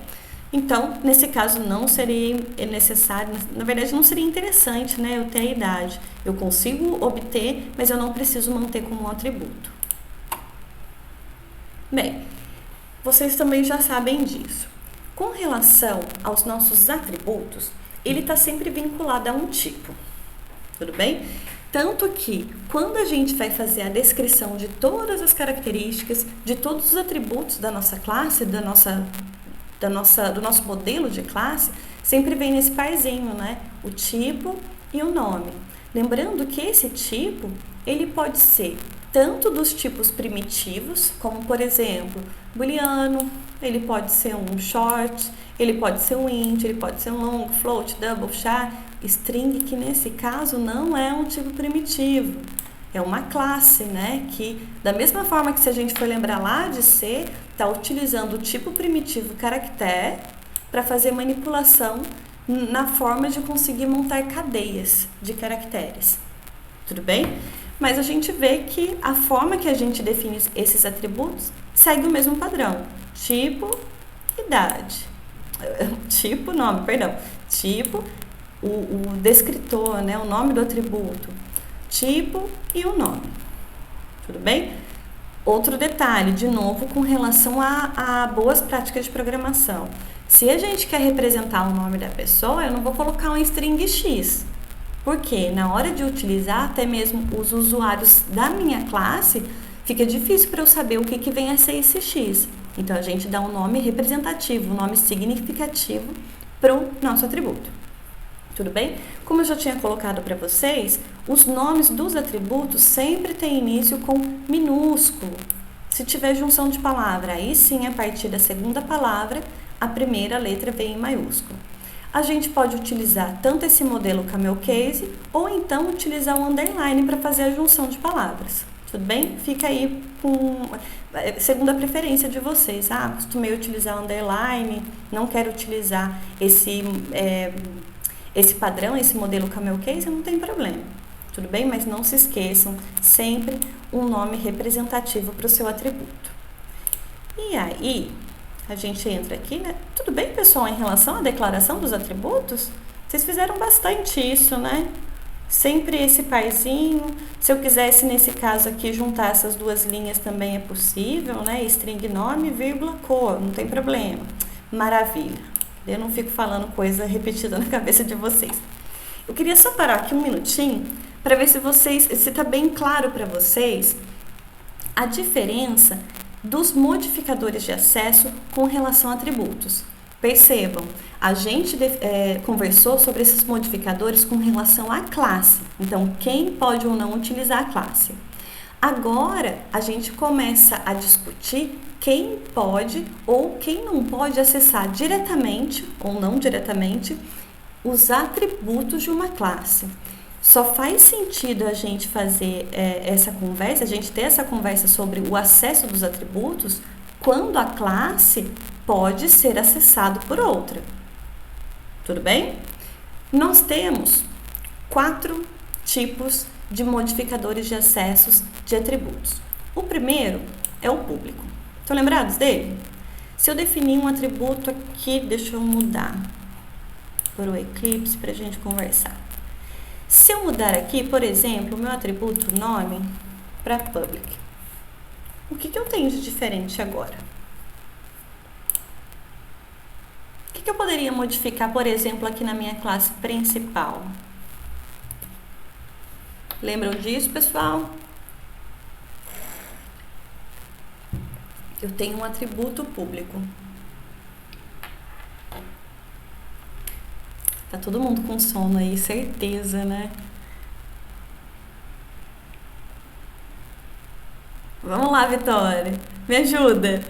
Speaker 1: Então, nesse caso, não seria necessário, na verdade, não seria interessante, né, eu ter a idade. Eu consigo obter, mas eu não preciso manter como um atributo. Bem, vocês também já sabem disso. Com relação aos nossos atributos, ele está sempre vinculado a um tipo. Tudo bem? Tanto que, quando a gente vai fazer a descrição de todas as características, de todos os atributos da nossa classe, do nosso modelo de classe, sempre vem nesse parzinho, né? O tipo e o nome. Lembrando que esse tipo, ele pode ser tanto dos tipos primitivos, como por exemplo, booleano, ele pode ser um short, ele pode ser um int, ele pode ser um long, float, double, char, string, que nesse caso não é um tipo primitivo. É uma classe, né? Que, da mesma forma que se a gente for lembrar lá de C, está utilizando o tipo primitivo caractere para fazer manipulação na forma de conseguir montar cadeias de caracteres. Tudo bem? Mas a gente vê que a forma que a gente define esses atributos segue o mesmo padrão. Tipo, idade. Tipo, nome, perdão. Tipo, o descritor, né? O nome do atributo. Tipo e o nome. Tudo bem? Outro detalhe, de novo, com relação a boas práticas de programação. Se a gente quer representar o nome da pessoa, eu não vou colocar um string X. Porque na hora de utilizar, até mesmo os usuários da minha classe, fica difícil para eu saber o que vem a ser esse X. Então, a gente dá um nome representativo, um nome significativo para o nosso atributo. Tudo bem? Como eu já tinha colocado para vocês, os nomes dos atributos sempre têm início com minúsculo. Se tiver junção de palavra, aí sim, a partir da segunda palavra, a primeira letra vem em maiúsculo. A gente pode utilizar tanto esse modelo camel case, ou então utilizar o underline para fazer a junção de palavras. Tudo bem? Fica aí segundo a preferência de vocês. Costumei utilizar underline, não quero utilizar esse padrão, esse modelo camel case, não tem problema. Tudo bem? Mas não se esqueçam, sempre um nome representativo para o seu atributo. E aí, a gente entra aqui, né? Tudo bem, pessoal, em relação à declaração dos atributos? Vocês fizeram bastante isso, né? Sempre esse parzinho. Se eu quisesse, nesse caso aqui, juntar essas duas linhas também é possível, né? String nome, vírgula, cor, não tem problema. Maravilha. Eu não fico falando coisa repetida na cabeça de vocês. Eu queria só parar aqui um minutinho para ver se está bem claro para vocês a diferença dos modificadores de acesso com relação a atributos. Percebam, a gente conversou sobre esses modificadores com relação à classe. Então, quem pode ou não utilizar a classe. Agora, a gente começa a discutir quem pode ou quem não pode acessar diretamente ou não diretamente os atributos de uma classe. Só faz sentido a gente fazer essa conversa, a gente ter essa conversa sobre o acesso dos atributos quando a classe pode ser acessado por outra. Tudo bem? Nós temos 4 tipos de modificadores de acessos de atributos. O primeiro é o público. Estão lembrados dele? Se eu definir um atributo aqui, deixa eu mudar para o Eclipse para a gente conversar. Se eu mudar aqui, por exemplo, o meu atributo nome para public, o que eu tenho de diferente agora? O que eu poderia modificar, por exemplo, aqui na minha classe principal? Lembram disso, pessoal? Eu tenho um atributo público. Tá todo mundo com sono aí, certeza, né? Vamos lá, Vitória. Me ajuda.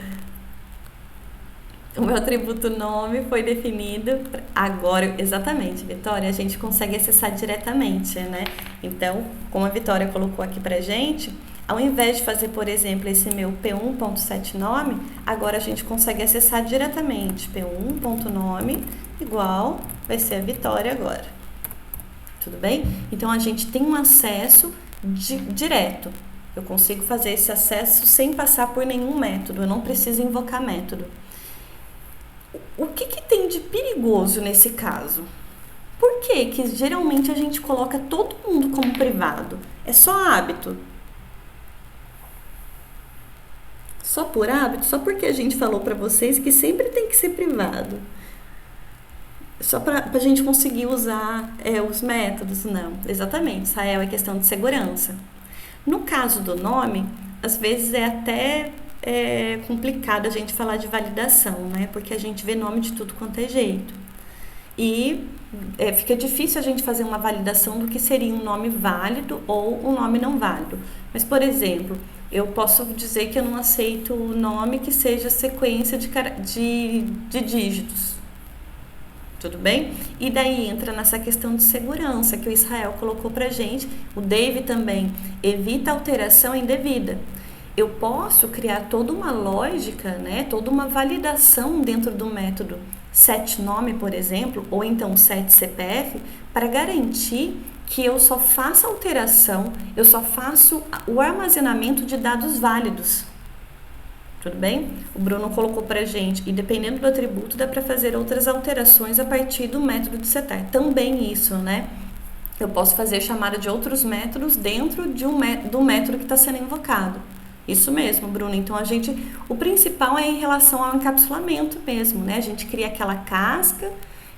Speaker 1: O meu atributo nome foi definido agora, exatamente, Vitória, a gente consegue acessar diretamente, né? Então, como a Vitória colocou aqui pra gente, ao invés de fazer, por exemplo, esse meu p1.setNome, agora a gente consegue acessar diretamente. p1.nome igual vai ser a Vitória agora. Tudo bem? Então, a gente tem um acesso direto. Eu consigo fazer esse acesso sem passar por nenhum método, eu não preciso invocar método. O que tem de perigoso nesse caso? Por que geralmente a gente coloca todo mundo como privado? É só hábito? Só por hábito? Só porque a gente falou para vocês que sempre tem que ser privado? Só para a gente conseguir usar os métodos? Não, exatamente, Israel, é questão de segurança. No caso do nome, às vezes é até complicado a gente falar de validação, né? Porque a gente vê nome de tudo quanto é jeito. E fica difícil a gente fazer uma validação do que seria um nome válido ou um nome não válido. Mas, por exemplo, eu posso dizer que eu não aceito o nome que seja sequência de dígitos. Tudo bem? E daí entra nessa questão de segurança que o Israel colocou pra gente. O Dave também evita alteração indevida. Eu posso criar toda uma lógica, né, toda uma validação dentro do método setNome, por exemplo, ou então setCPF, para garantir que eu só faça alteração, eu só faço o armazenamento de dados válidos. Tudo bem? O Bruno colocou pra gente, e dependendo do atributo, dá para fazer outras alterações a partir do método de setar. Também isso, né? Eu posso fazer chamada de outros métodos dentro do método que está sendo invocado. Isso mesmo, Bruno. Então, o principal é em relação ao encapsulamento mesmo, né? A gente cria aquela casca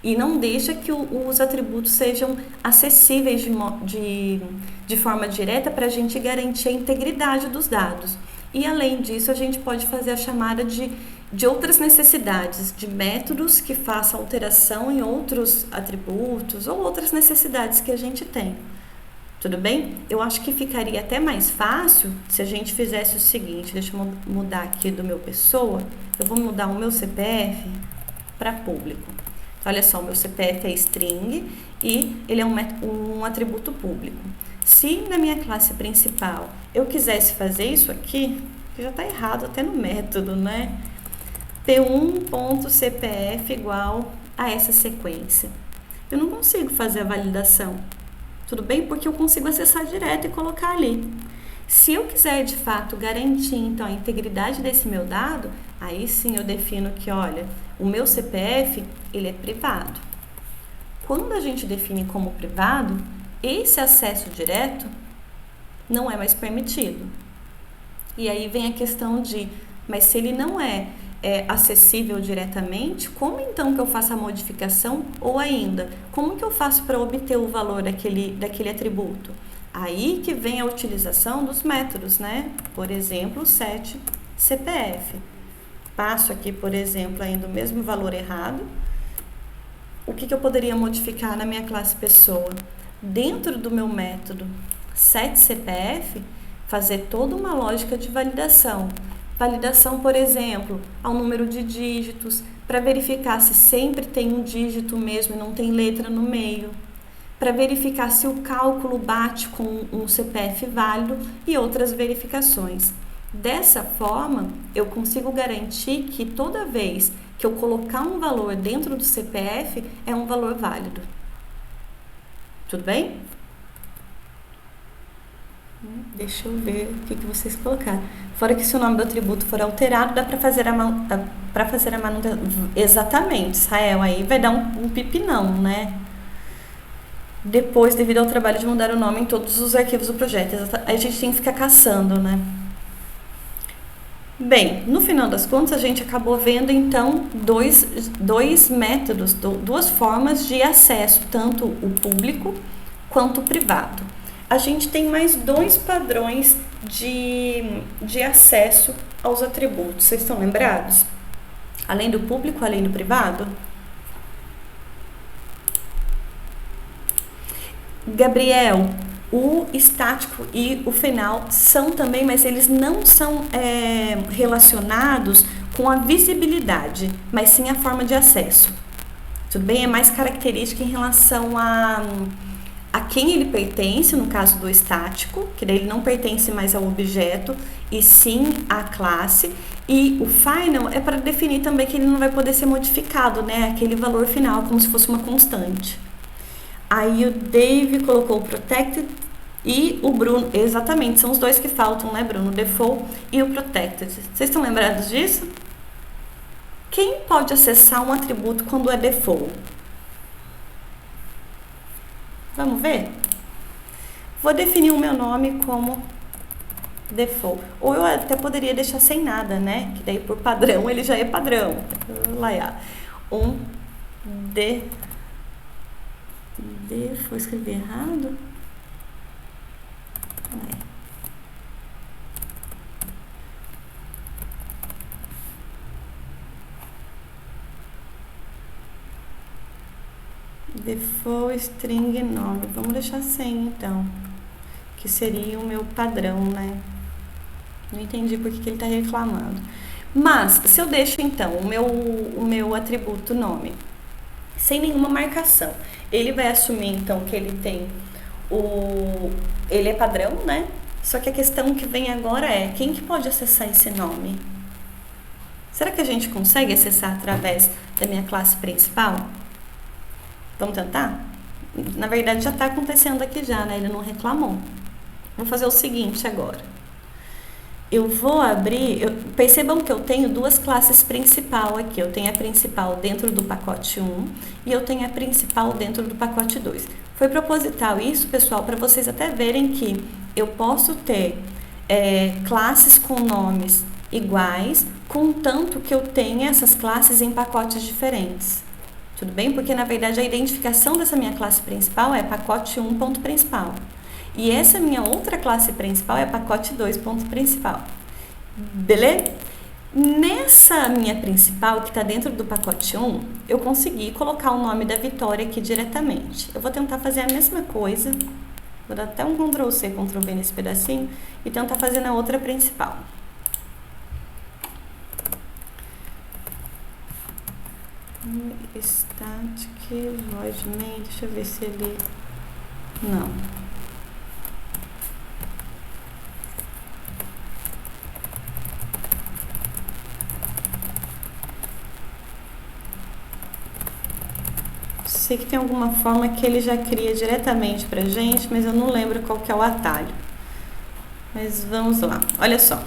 Speaker 1: e não deixa que os atributos sejam acessíveis de forma direta para a gente garantir a integridade dos dados. E, além disso, a gente pode fazer a chamada de outras necessidades, de métodos que façam alteração em outros atributos ou outras necessidades que a gente tem. Tudo bem? Eu acho que ficaria até mais fácil se a gente fizesse o seguinte, deixa eu mudar aqui do meu pessoa, eu vou mudar o meu CPF para público. Então, olha só, o meu CPF é string e ele é um atributo público. Se na minha classe principal eu quisesse fazer isso aqui, que já está errado até no método, né? p1.cpf igual a essa sequência. Eu não consigo fazer a validação. Tudo bem? Porque eu consigo acessar direto e colocar ali. Se eu quiser, de fato, garantir, então, a integridade desse meu dado, aí sim eu defino que, olha, o meu CPF, ele é privado. Quando a gente define como privado, esse acesso direto não é mais permitido. E aí vem a questão mas se ele não é acessível diretamente, como então que eu faço a modificação? Ou ainda, como que eu faço para obter o valor daquele atributo? Aí que vem a utilização dos métodos, né? Por exemplo, o setCPF. Passo aqui, por exemplo, ainda o mesmo valor errado. O que eu poderia modificar na minha classe pessoa? Dentro do meu método setCPF, fazer toda uma lógica de validação. Validação, por exemplo, ao número de dígitos, para verificar se sempre tem um dígito mesmo e não tem letra no meio, para verificar se o cálculo bate com um CPF válido e outras verificações. Dessa forma, eu consigo garantir que toda vez que eu colocar um valor dentro do CPF, é um valor válido. Tudo bem? Deixa eu ver o que vocês colocaram. Fora que se o nome do atributo for alterado, dá para fazer a manutenção. Exatamente, Israel, aí vai dar um pipinão, né? Depois, devido ao trabalho de mudar o nome em todos os arquivos do projeto. Aí a gente tem que ficar caçando, né? Bem, no final das contas, a gente acabou vendo, então, dois métodos, duas formas de acesso, tanto o público quanto o privado. A gente tem mais dois padrões de acesso aos atributos. Vocês estão lembrados? Além do público, além do privado? Gabriel, o estático e o final são também, mas eles não são relacionados com a visibilidade, mas sim a forma de acesso. Tudo bem? É mais característica em relação a quem ele pertence, no caso do estático, que daí ele não pertence mais ao objeto, e sim à classe. E o final é para definir também que ele não vai poder ser modificado, né? Aquele valor final, como se fosse uma constante. Aí o Dave colocou o protected e o Bruno, exatamente, são os dois que faltam, né, Bruno? O default e o protected. Vocês estão lembrados disso? Quem pode acessar um atributo quando é default? Vamos ver? Vou definir o meu nome como default. Ou eu até poderia deixar sem nada, né? Que daí por padrão ele já é padrão. Vou escrever errado. Default string nome. Vamos deixar sem então. Que seria o meu padrão, né? Não entendi por que ele está reclamando. Mas, se eu deixo então o meu atributo nome sem nenhuma marcação, ele vai assumir então que ele tem ele é padrão, né? Só que a questão que vem agora é quem que pode acessar esse nome? Será que a gente consegue acessar através da minha classe principal? Vamos tentar? Na verdade já está acontecendo aqui já, né? Ele não reclamou. Vou fazer o seguinte agora. Eu vou abrir, percebam que eu tenho duas classes principal aqui. Eu tenho a principal dentro do pacote 1 e eu tenho a principal dentro do pacote 2. Foi proposital isso, pessoal, para vocês até verem que eu posso ter classes com nomes iguais, contanto que eu tenha essas classes em pacotes diferentes. Tudo bem? Porque, na verdade, a identificação dessa minha classe principal é pacote 1 ponto principal. E essa minha outra classe principal é pacote 2 ponto principal. Beleza? Nessa minha principal, que está dentro do pacote 1, eu consegui colocar o nome da Vitória aqui diretamente. Eu vou tentar fazer a mesma coisa. Vou dar até um Ctrl+C, Ctrl+V nesse pedacinho e tentar fazer na outra principal. Static void main, deixa eu ver se ele... Não. Sei que tem alguma forma que ele já cria diretamente pra gente, mas eu não lembro qual que é o atalho. Mas vamos lá. Olha só.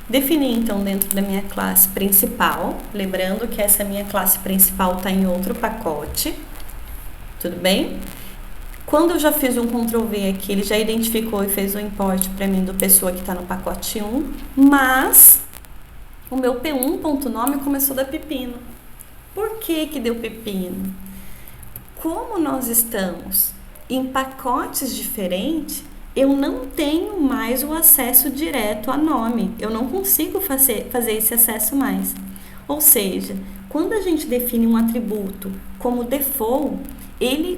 Speaker 1: Defini então dentro da minha classe principal, lembrando que essa minha classe principal está em outro pacote, tudo bem? Quando eu já fiz um Ctrl+V aqui, ele já identificou e fez o import para mim do pessoa que está no pacote 1, mas o meu p1.nome começou a dar pepino. Por que que deu pepino? Como nós estamos em pacotes diferentes, eu não tenho mais o acesso direto a nome. Eu não consigo fazer esse acesso mais. Ou seja, quando a gente define um atributo como default, ele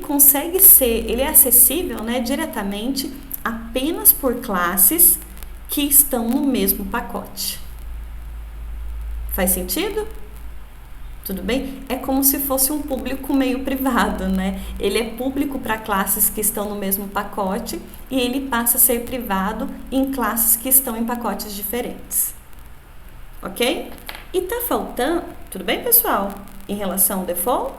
Speaker 1: é acessível, né, diretamente apenas por classes que estão no mesmo pacote. Faz sentido? Tudo bem? É como se fosse um público meio privado, né? Ele é público para classes que estão no mesmo pacote e ele passa a ser privado em classes que estão em pacotes diferentes. Ok? E tá faltando... Tudo bem, pessoal? Em relação ao default?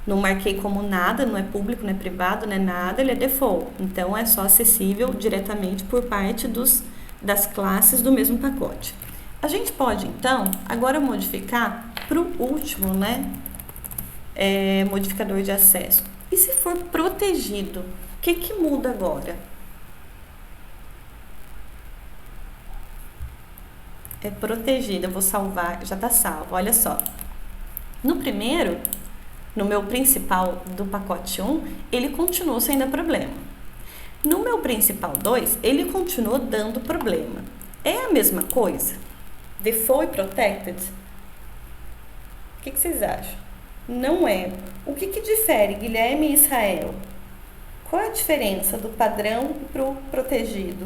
Speaker 1: Não marquei como nada, não é público, não é privado, não é nada, ele é default. Então, é só acessível diretamente por parte das classes do mesmo pacote. A gente pode, então, agora modificar para o último, né? Modificador de acesso. E se for protegido, o que muda agora? É protegido, eu vou salvar, já está salvo, olha só. No primeiro, no meu principal do pacote 1, ele continuou sem dar problema. No meu principal 2, ele continuou dando problema. É a mesma coisa? Default e protected? O que vocês acham? Não é. O que difere Guilherme e Israel? Qual é a diferença do padrão para o protegido?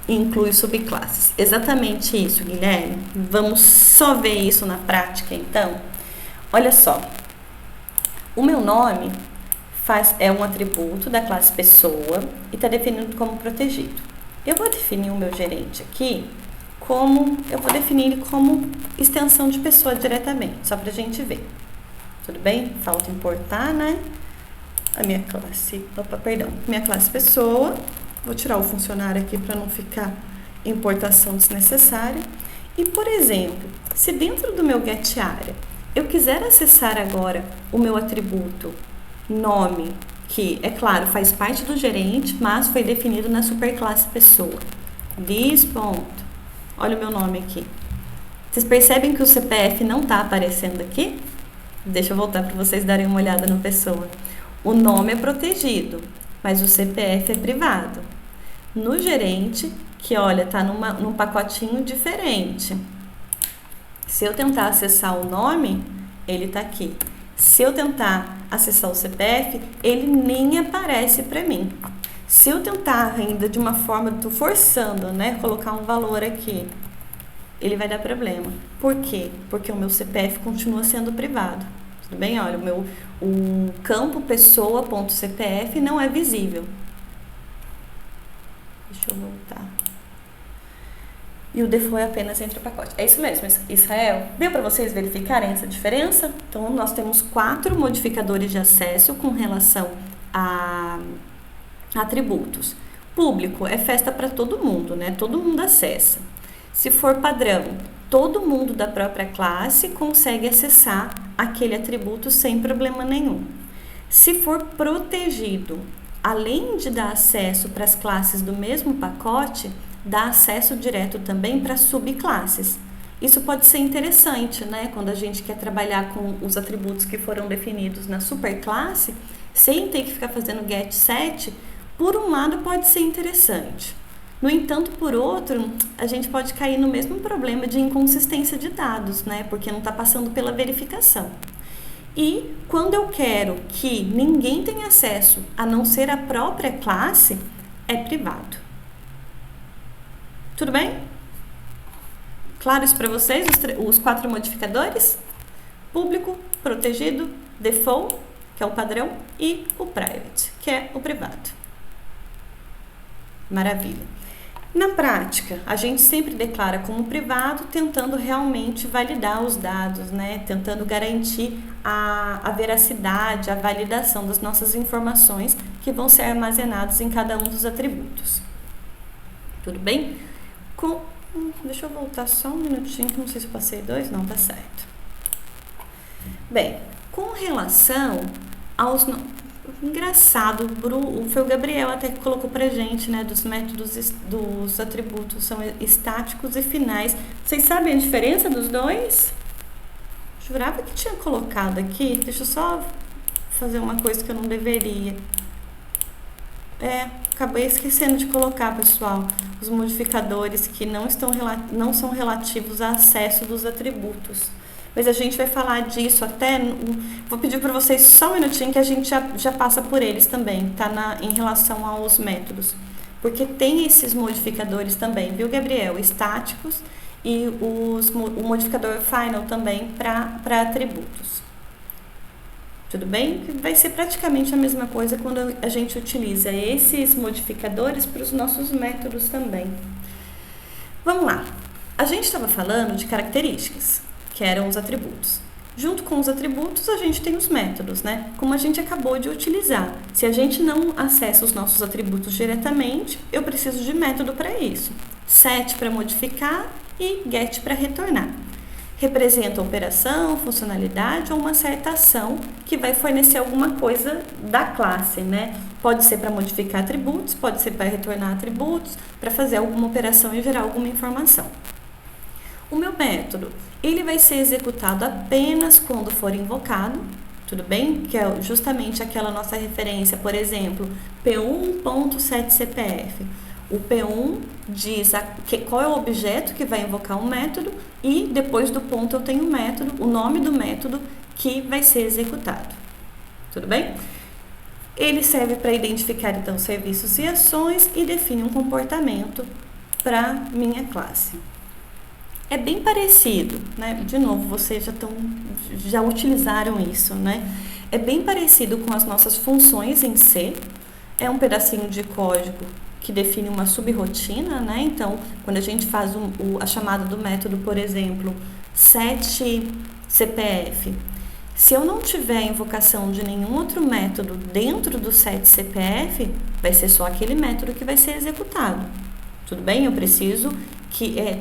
Speaker 1: inclui subclasses. Exatamente isso, Guilherme. Vamos só ver isso na prática, então? Olha só. O meu nome é um atributo da classe pessoa e está definido como protegido. Eu vou definir o meu gerente aqui eu vou definir ele como extensão de pessoa diretamente, só para a gente ver. Tudo bem? Falta importar, né? Minha classe pessoa. Vou tirar o funcionário aqui para não ficar importação desnecessária. E, por exemplo, se dentro do meu getArea eu quiser acessar agora o meu atributo nome, que, é claro, faz parte do gerente, mas foi definido na superclasse pessoa. Olha o meu nome aqui. Vocês percebem que o CPF não está aparecendo aqui? Deixa eu voltar para vocês darem uma olhada no pessoa. O nome é protegido, mas o CPF é privado. No gerente, que olha, está num pacotinho diferente. Se eu tentar acessar o nome, ele está aqui. Se eu tentar acessar o CPF, ele nem aparece para mim. Se eu tentar ainda de uma forma, estou forçando, né, colocar um valor aqui, ele vai dar problema. Por quê? Porque o meu CPF continua sendo privado. Tudo bem? Olha, o campo pessoa.cpf não é visível. Deixa eu voltar. E o default é apenas entre o pacote. É isso mesmo, Israel. Deu para vocês verificarem essa diferença? Então, nós temos 4 modificadores de acesso com relação a atributos. Público é festa para todo mundo, né? Todo mundo acessa. Se for padrão, todo mundo da própria classe consegue acessar aquele atributo sem problema nenhum. Se for protegido, além de dar acesso para as classes do mesmo pacote, dá acesso direto também para subclasses. Isso pode ser interessante, né? Quando a gente quer trabalhar com os atributos que foram definidos na superclasse, sem ter que ficar fazendo get set, por um lado pode ser interessante. No entanto, por outro, a gente pode cair no mesmo problema de inconsistência de dados, né? Porque não está passando pela verificação. E quando eu quero que ninguém tenha acesso a não ser a própria classe, é privado. Tudo bem? Claro isso para vocês, os 4 modificadores? Público, protegido, default, que é o padrão, e o private, que é o privado. Maravilha. Na prática, a gente sempre declara como privado, tentando realmente validar os dados, né? Tentando garantir a veracidade, a validação das nossas informações que vão ser armazenadas em cada um dos atributos. Tudo bem? Deixa eu voltar só um minutinho, que não sei se eu passei 2, não, tá certo. Bem, com relação aos... Engraçado, foi o Gabriel até que colocou pra gente, né, dos métodos dos atributos, são estáticos e finais. Vocês sabem a diferença dos dois? Jurava que tinha colocado aqui, deixa eu só fazer uma coisa que eu não deveria. Acabei esquecendo de colocar, pessoal, os modificadores que não são relativos ao acesso dos atributos. Mas a gente vai falar disso até... Vou pedir para vocês só um minutinho que a gente já passa por eles também, tá? Em relação aos métodos. Porque tem esses modificadores também, viu, Gabriel? Estáticos e o modificador final também para atributos. Tudo bem? Vai ser praticamente a mesma coisa quando a gente utiliza esses modificadores para os nossos métodos também. Vamos lá. A gente estava falando de características, que eram os atributos. Junto com os atributos, a gente tem os métodos, né? Como a gente acabou de utilizar. Se a gente não acessa os nossos atributos diretamente, eu preciso de método para isso. Set para modificar e get para retornar. Representa a operação, funcionalidade ou uma certa ação que vai fornecer alguma coisa da classe, né? Pode ser para modificar atributos, pode ser para retornar atributos, para fazer alguma operação e gerar alguma informação. O meu método, ele vai ser executado apenas quando for invocado, tudo bem? Que é justamente aquela nossa referência, por exemplo, P1.setCPF. O P1 diz qual é o objeto que vai invocar um método e depois do ponto eu tenho o método, o nome do método que vai ser executado. Tudo bem? Ele serve para identificar então serviços e ações e define um comportamento para minha classe. É bem parecido, né? De novo, vocês já utilizaram isso, né? É bem parecido com as nossas funções em C. É um pedacinho de código que define uma subrotina, né? Então, quando a gente faz a chamada do método, por exemplo, setCPF, se eu não tiver invocação de nenhum outro método dentro do setCPF, vai ser só aquele método que vai ser executado. Tudo bem? Eu preciso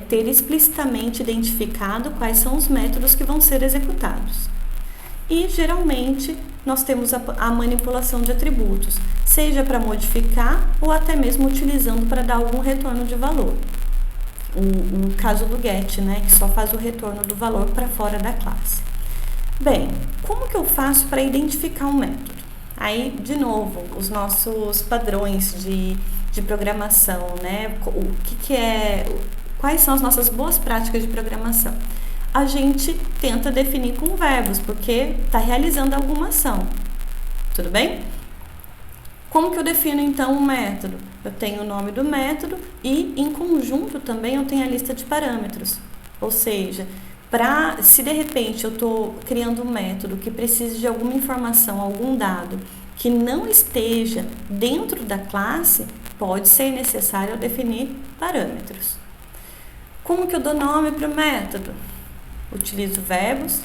Speaker 1: ter explicitamente identificado quais são os métodos que vão ser executados. E, geralmente, nós temos a manipulação de atributos, seja para modificar ou até mesmo utilizando para dar algum retorno de valor. O caso do get, né, que só faz o retorno do valor para fora da classe. Bem, como que eu faço para identificar um método? Aí, de novo, os nossos padrões de programação, né? Quais são as nossas boas práticas de programação? A gente tenta definir com verbos, porque está realizando alguma ação. Tudo bem? Como que eu defino, então, um método? Eu tenho o nome do método e, em conjunto, também eu tenho a lista de parâmetros. Ou seja, se de repente eu estou criando um método que precise de alguma informação, algum dado, que não esteja dentro da classe, pode ser necessário eu definir parâmetros. Como que eu dou nome para o método? Utilizo verbos.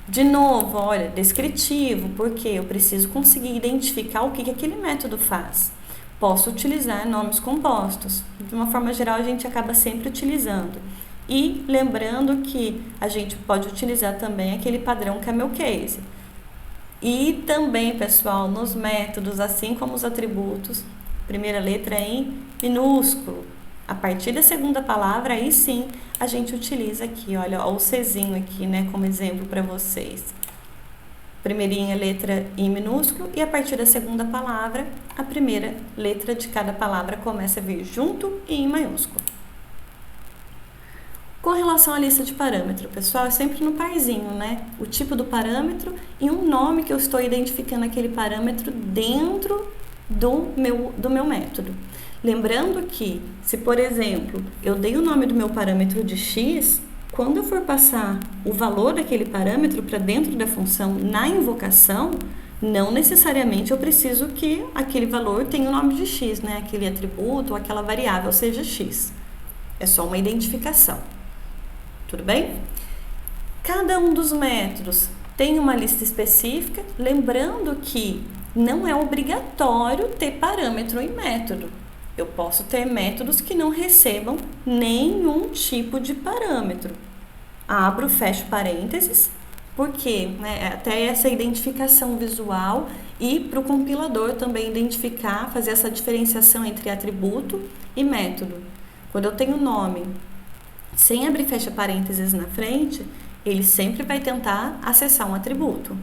Speaker 1: De novo, olha, descritivo, porque eu preciso conseguir identificar o que aquele método faz. Posso utilizar nomes compostos. De uma forma geral, a gente acaba sempre utilizando. E lembrando que a gente pode utilizar também aquele padrão camel case. E também, pessoal, nos métodos, assim como os atributos, primeira letra em minúsculo. A partir da segunda palavra, aí sim, a gente utiliza aqui, olha, o Czinho aqui, né, como exemplo para vocês. Primeirinha letra em minúsculo e a partir da segunda palavra, a primeira letra de cada palavra começa a vir junto e em maiúsculo. Com relação à lista de parâmetro, pessoal, é sempre no parzinho, né? O tipo do parâmetro e um nome que eu estou identificando aquele parâmetro dentro do meu método. Lembrando que, se por exemplo, eu dei o nome do meu parâmetro de x, quando eu for passar o valor daquele parâmetro para dentro da função na invocação, não necessariamente eu preciso que aquele valor tenha o nome de x, né? Aquele atributo ou aquela variável seja x. É só uma identificação. Tudo bem? Cada um dos métodos tem uma lista específica, lembrando que não é obrigatório ter parâmetro em método. Eu posso ter métodos que não recebam nenhum tipo de parâmetro. Abro, fecho parênteses, porque até essa identificação visual e para o compilador também identificar, fazer essa diferenciação entre atributo e método. Quando eu tenho nome sem abrir e fecha parênteses na frente, ele sempre vai tentar acessar um atributo.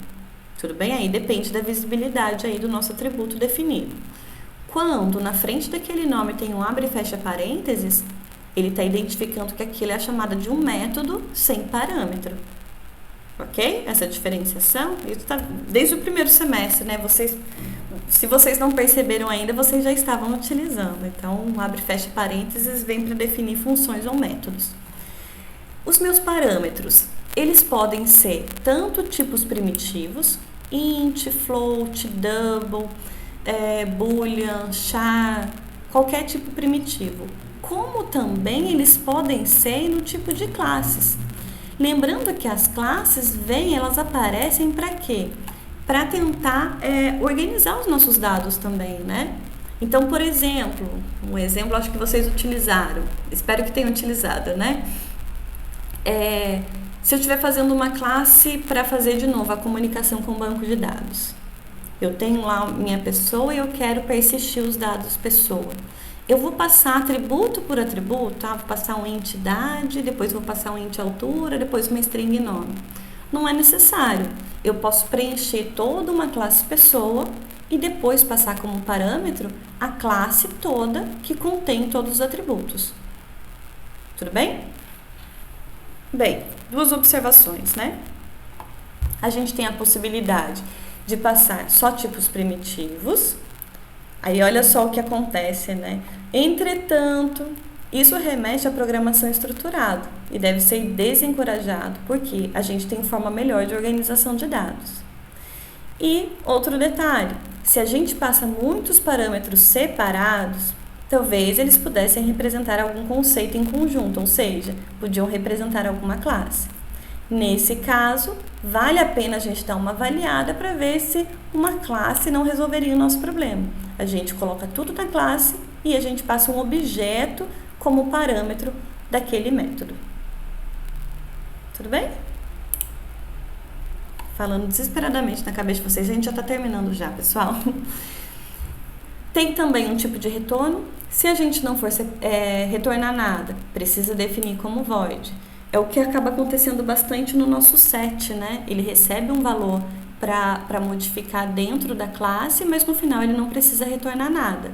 Speaker 1: Tudo bem? Aí depende da visibilidade aí do nosso atributo definido. Quando na frente daquele nome tem um abre e fecha parênteses, ele está identificando que aquilo é a chamada de um método sem parâmetro. Ok? Essa diferenciação, isso está desde o primeiro semestre, né? Se vocês não perceberam ainda, vocês já estavam utilizando. Então, abre e fecha parênteses vem para definir funções ou métodos. Os meus parâmetros, eles podem ser tanto tipos primitivos, int, float, double, boolean, char, qualquer tipo primitivo, como também eles podem ser no tipo de classes. Lembrando que as classes elas aparecem para quê? Para tentar organizar os nossos dados também, né? Então, por exemplo, um exemplo acho que vocês utilizaram, espero que tenham utilizado, né? Se eu estiver fazendo uma classe para fazer de novo a comunicação com o banco de dados, eu tenho lá minha pessoa e eu quero persistir os dados pessoa. Eu vou passar atributo por atributo, vou passar um int idade, depois vou passar um int altura, depois uma string nome. Não é necessário. Eu posso preencher toda uma classe pessoa e depois passar como parâmetro a classe toda que contém todos os atributos. Tudo bem? Bem, duas observações, né? A gente tem a possibilidade de passar só tipos primitivos. Aí olha só o que acontece, né? Entretanto, Isso remete à programação estruturada e deve ser desencorajado, porque a gente tem forma melhor de organização de dados. E outro detalhe, se a gente passa muitos parâmetros separados, talvez eles pudessem representar algum conceito em conjunto, ou seja, podiam representar alguma classe. Nesse caso, vale a pena a gente dar uma avaliada para ver se uma classe não resolveria o nosso problema. A gente coloca tudo na classe e a gente passa um objeto como parâmetro daquele método. Tudo bem? Falando desesperadamente na cabeça de vocês, a gente já está terminando já, pessoal. Tem também um tipo de retorno. Se a gente não for retornar nada, precisa definir como void. É o que acaba acontecendo bastante no nosso set, né? Ele recebe um valor para modificar dentro da classe, mas no final ele não precisa retornar nada.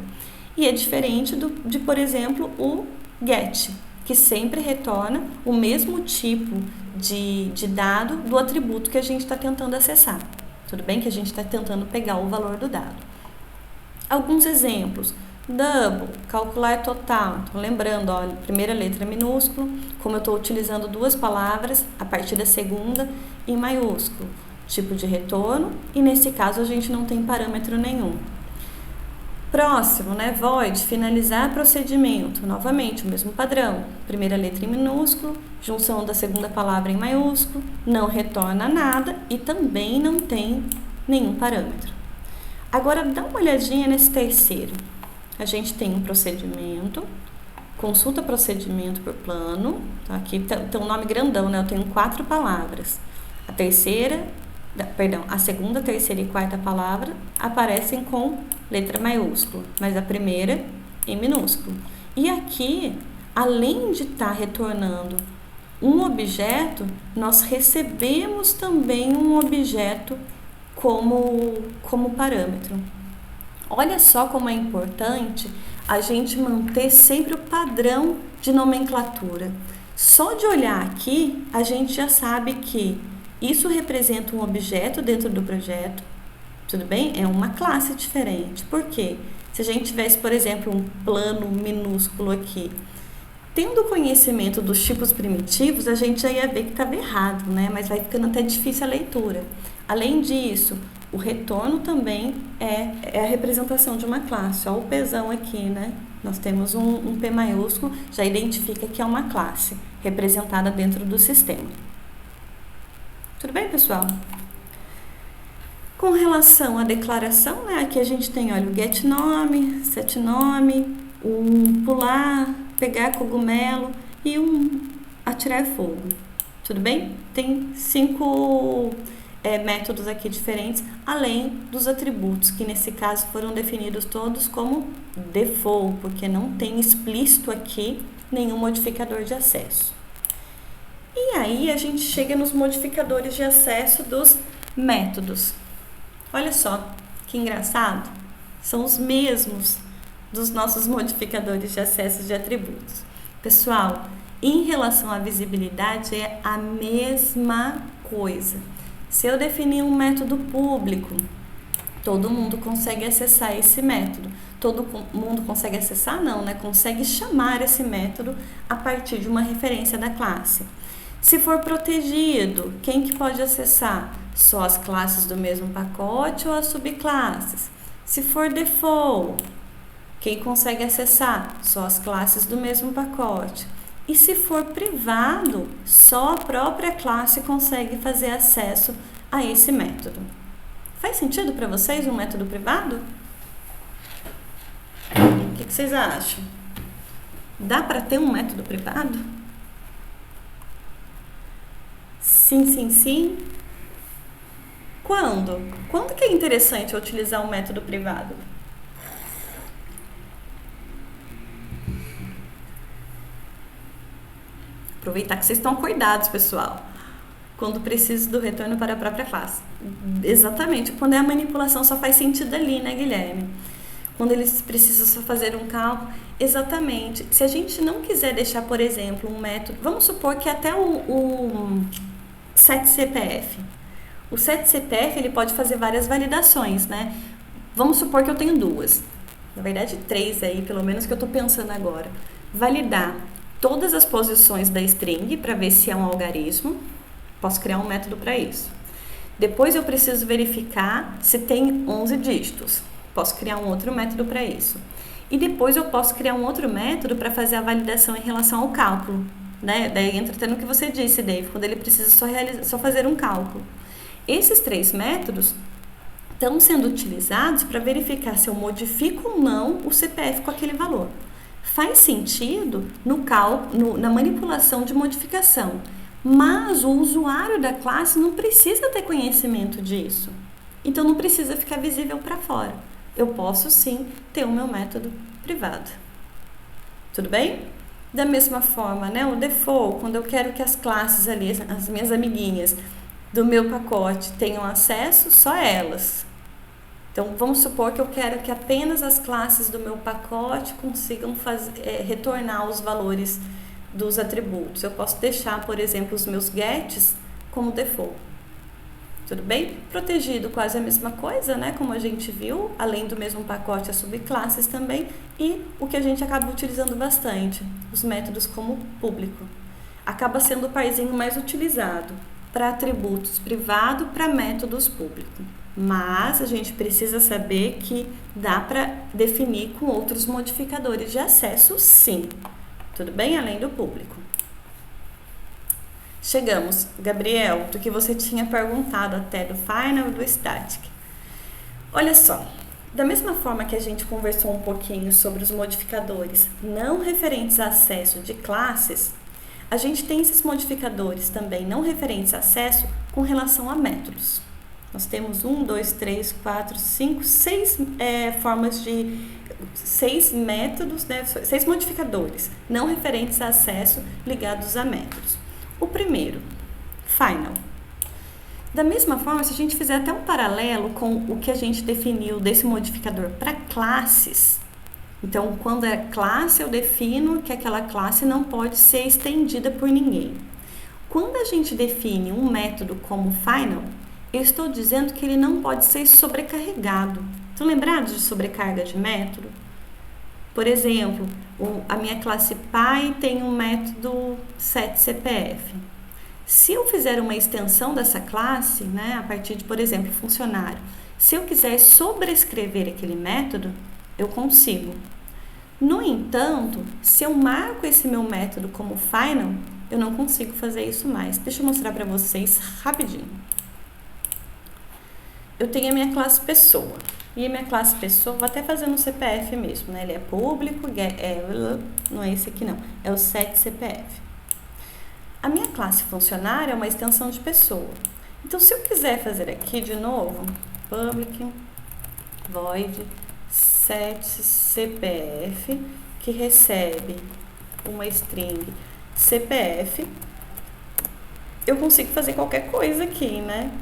Speaker 1: E é diferente de, por exemplo, o get, que sempre retorna o mesmo tipo de dado do atributo que a gente está tentando acessar. Tudo bem que a gente está tentando pegar o valor do dado. Alguns exemplos. Double, calcular total. Então, lembrando, olha, primeira letra minúsculo, como eu estou utilizando duas palavras, a partir da segunda em maiúsculo. Tipo de retorno, e nesse caso a gente não tem parâmetro nenhum. Próximo, né? Void, finalizar procedimento. Novamente, o mesmo padrão. Primeira letra em minúsculo, junção da segunda palavra em maiúsculo, não retorna nada e também não tem nenhum parâmetro. Agora, dá uma olhadinha nesse terceiro. A gente tem um procedimento, consulta procedimento por plano. Então, aqui tem um nome grandão, né? Eu tenho 4 palavras. A segunda, terceira e quarta palavra aparecem com letra maiúscula, mas a primeira em minúsculo. E aqui, além de estar retornando um objeto, nós recebemos também um objeto como parâmetro. Olha só como é importante a gente manter sempre o padrão de nomenclatura. Só de olhar aqui, a gente já sabe que isso representa um objeto dentro do projeto, tudo bem? É uma classe diferente. Por quê? Se a gente tivesse, por exemplo, um plano minúsculo aqui, tendo conhecimento dos tipos primitivos, a gente já ia ver que estava errado, né? Mas vai ficando até difícil a leitura. Além disso, o retorno também é a representação de uma classe. Olha o Pzão aqui, né? Nós temos um P maiúsculo, já identifica que é uma classe representada dentro do sistema. Tudo bem, pessoal? Com relação à declaração, né? Aqui a gente tem, olha, o get nome, set nome, um pular, pegar cogumelo e um atirar fogo. Tudo bem? Tem 5 métodos aqui diferentes, além dos atributos, que nesse caso foram definidos todos como default, porque não tem explícito aqui nenhum modificador de acesso. E aí a gente chega nos modificadores de acesso dos métodos. Olha só, que engraçado. São os mesmos dos nossos modificadores de acesso de atributos. Pessoal, em relação à visibilidade é a mesma coisa. Se eu definir um método público, todo mundo consegue acessar esse método. Todo mundo consegue acessar? Não, né? Consegue chamar esse método a partir de uma referência da classe. Se for protegido, quem que pode acessar? Só as classes do mesmo pacote ou as subclasses? Se for default, quem consegue acessar? Só as classes do mesmo pacote. E se for privado, só a própria classe consegue fazer acesso a esse método. Faz sentido para vocês um método privado? O que vocês acham? Dá para ter um método privado? Sim, sim, sim. Quando? Quando que é interessante eu utilizar um método privado? Aproveitar que vocês estão acordados, pessoal. Quando preciso do retorno para a própria classe. Exatamente. Quando é a manipulação só faz sentido ali, né, Guilherme? Quando eles precisam só fazer um cálculo. Exatamente. Se a gente não quiser deixar, por exemplo, um método... Vamos supor que até o setCPF. O setCPF, ele pode fazer várias validações, né? Vamos supor que eu tenho 2. Na verdade, 3 aí, pelo menos, que eu estou pensando agora. validar todas as posições da string para ver se é um algarismo. Posso criar um método para isso. Depois eu preciso verificar se tem 11 dígitos. Posso criar um outro método para isso. E depois eu posso criar um outro método para fazer a validação em relação ao cálculo, né? Daí entra até no que você disse, Dave, quando ele precisa só fazer um cálculo. Esses 3 métodos estão sendo utilizados para verificar se eu modifico ou não o CPF com aquele valor. Faz sentido na manipulação de modificação, mas o usuário da classe não precisa ter conhecimento disso. Então não precisa ficar visível para fora. Eu posso sim ter o meu método privado. Tudo bem? Da mesma forma, né, o default, quando eu quero que as classes ali, as minhas amiguinhas do meu pacote tenham acesso, só elas. Então, vamos supor que eu quero que apenas as classes do meu pacote consigam retornar os valores dos atributos. Eu posso deixar, por exemplo, os meus gets como default. Tudo bem? Protegido, quase a mesma coisa, né? Como a gente viu, além do mesmo pacote, as subclasses também. E o que a gente acaba utilizando bastante, os métodos como público. Acaba sendo o parzinho mais utilizado para atributos privado, para métodos público. Mas a gente precisa saber que dá para definir com outros modificadores de acesso, sim. Tudo bem? Além do público. Chegamos, Gabriel, do que você tinha perguntado até do final e do static. Olha só, da mesma forma que a gente conversou um pouquinho sobre os modificadores não referentes a acesso de classes, a gente tem esses modificadores também não referentes a acesso com relação a métodos. Nós temos 1, 2, 3, 4, 5, 6 formas de 6 métodos, né, 6 modificadores não referentes a acesso ligados a métodos. O primeiro, final. Da mesma forma, se a gente fizer até um paralelo com o que a gente definiu desse modificador para classes, então, quando é classe, eu defino que aquela classe não pode ser estendida por ninguém. Quando a gente define um método como final, eu estou dizendo que ele não pode ser sobrecarregado. Estão lembrados de sobrecarga de método? Por exemplo, a minha classe Pi tem um método setCPF. Se eu fizer uma extensão dessa classe, né, a partir de, por exemplo, funcionário, se eu quiser sobrescrever aquele método, eu consigo. No entanto, se eu marco esse meu método como final, eu não consigo fazer isso mais. Deixa eu mostrar para vocês rapidinho. Eu tenho a minha classe pessoa. E a minha classe pessoa, vou até fazer no CPF mesmo, né? Ele é público, não é esse aqui não, é o setCPF. A minha classe funcionário é uma extensão de pessoa. Então, se eu quiser fazer aqui de novo, public void setCPF, que recebe uma string CPF, eu consigo fazer qualquer coisa aqui, né?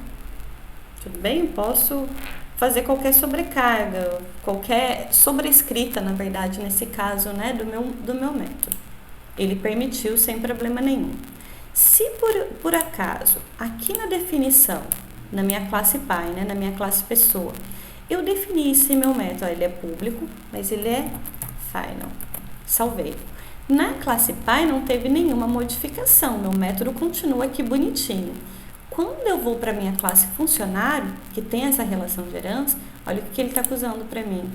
Speaker 1: Tudo bem? Posso fazer qualquer sobrecarga, qualquer sobrescrita, na verdade, nesse caso, né, do meu método. Ele permitiu sem problema nenhum. Se por acaso, aqui na definição, na minha classe Pi, né, na minha classe pessoa, eu definisse meu método, ele é público, mas ele é final. Salvei. Na classe Pi não teve nenhuma modificação, meu método continua aqui bonitinho. Quando eu vou para minha classe funcionário, que tem essa relação de herança, olha o que ele está acusando para mim.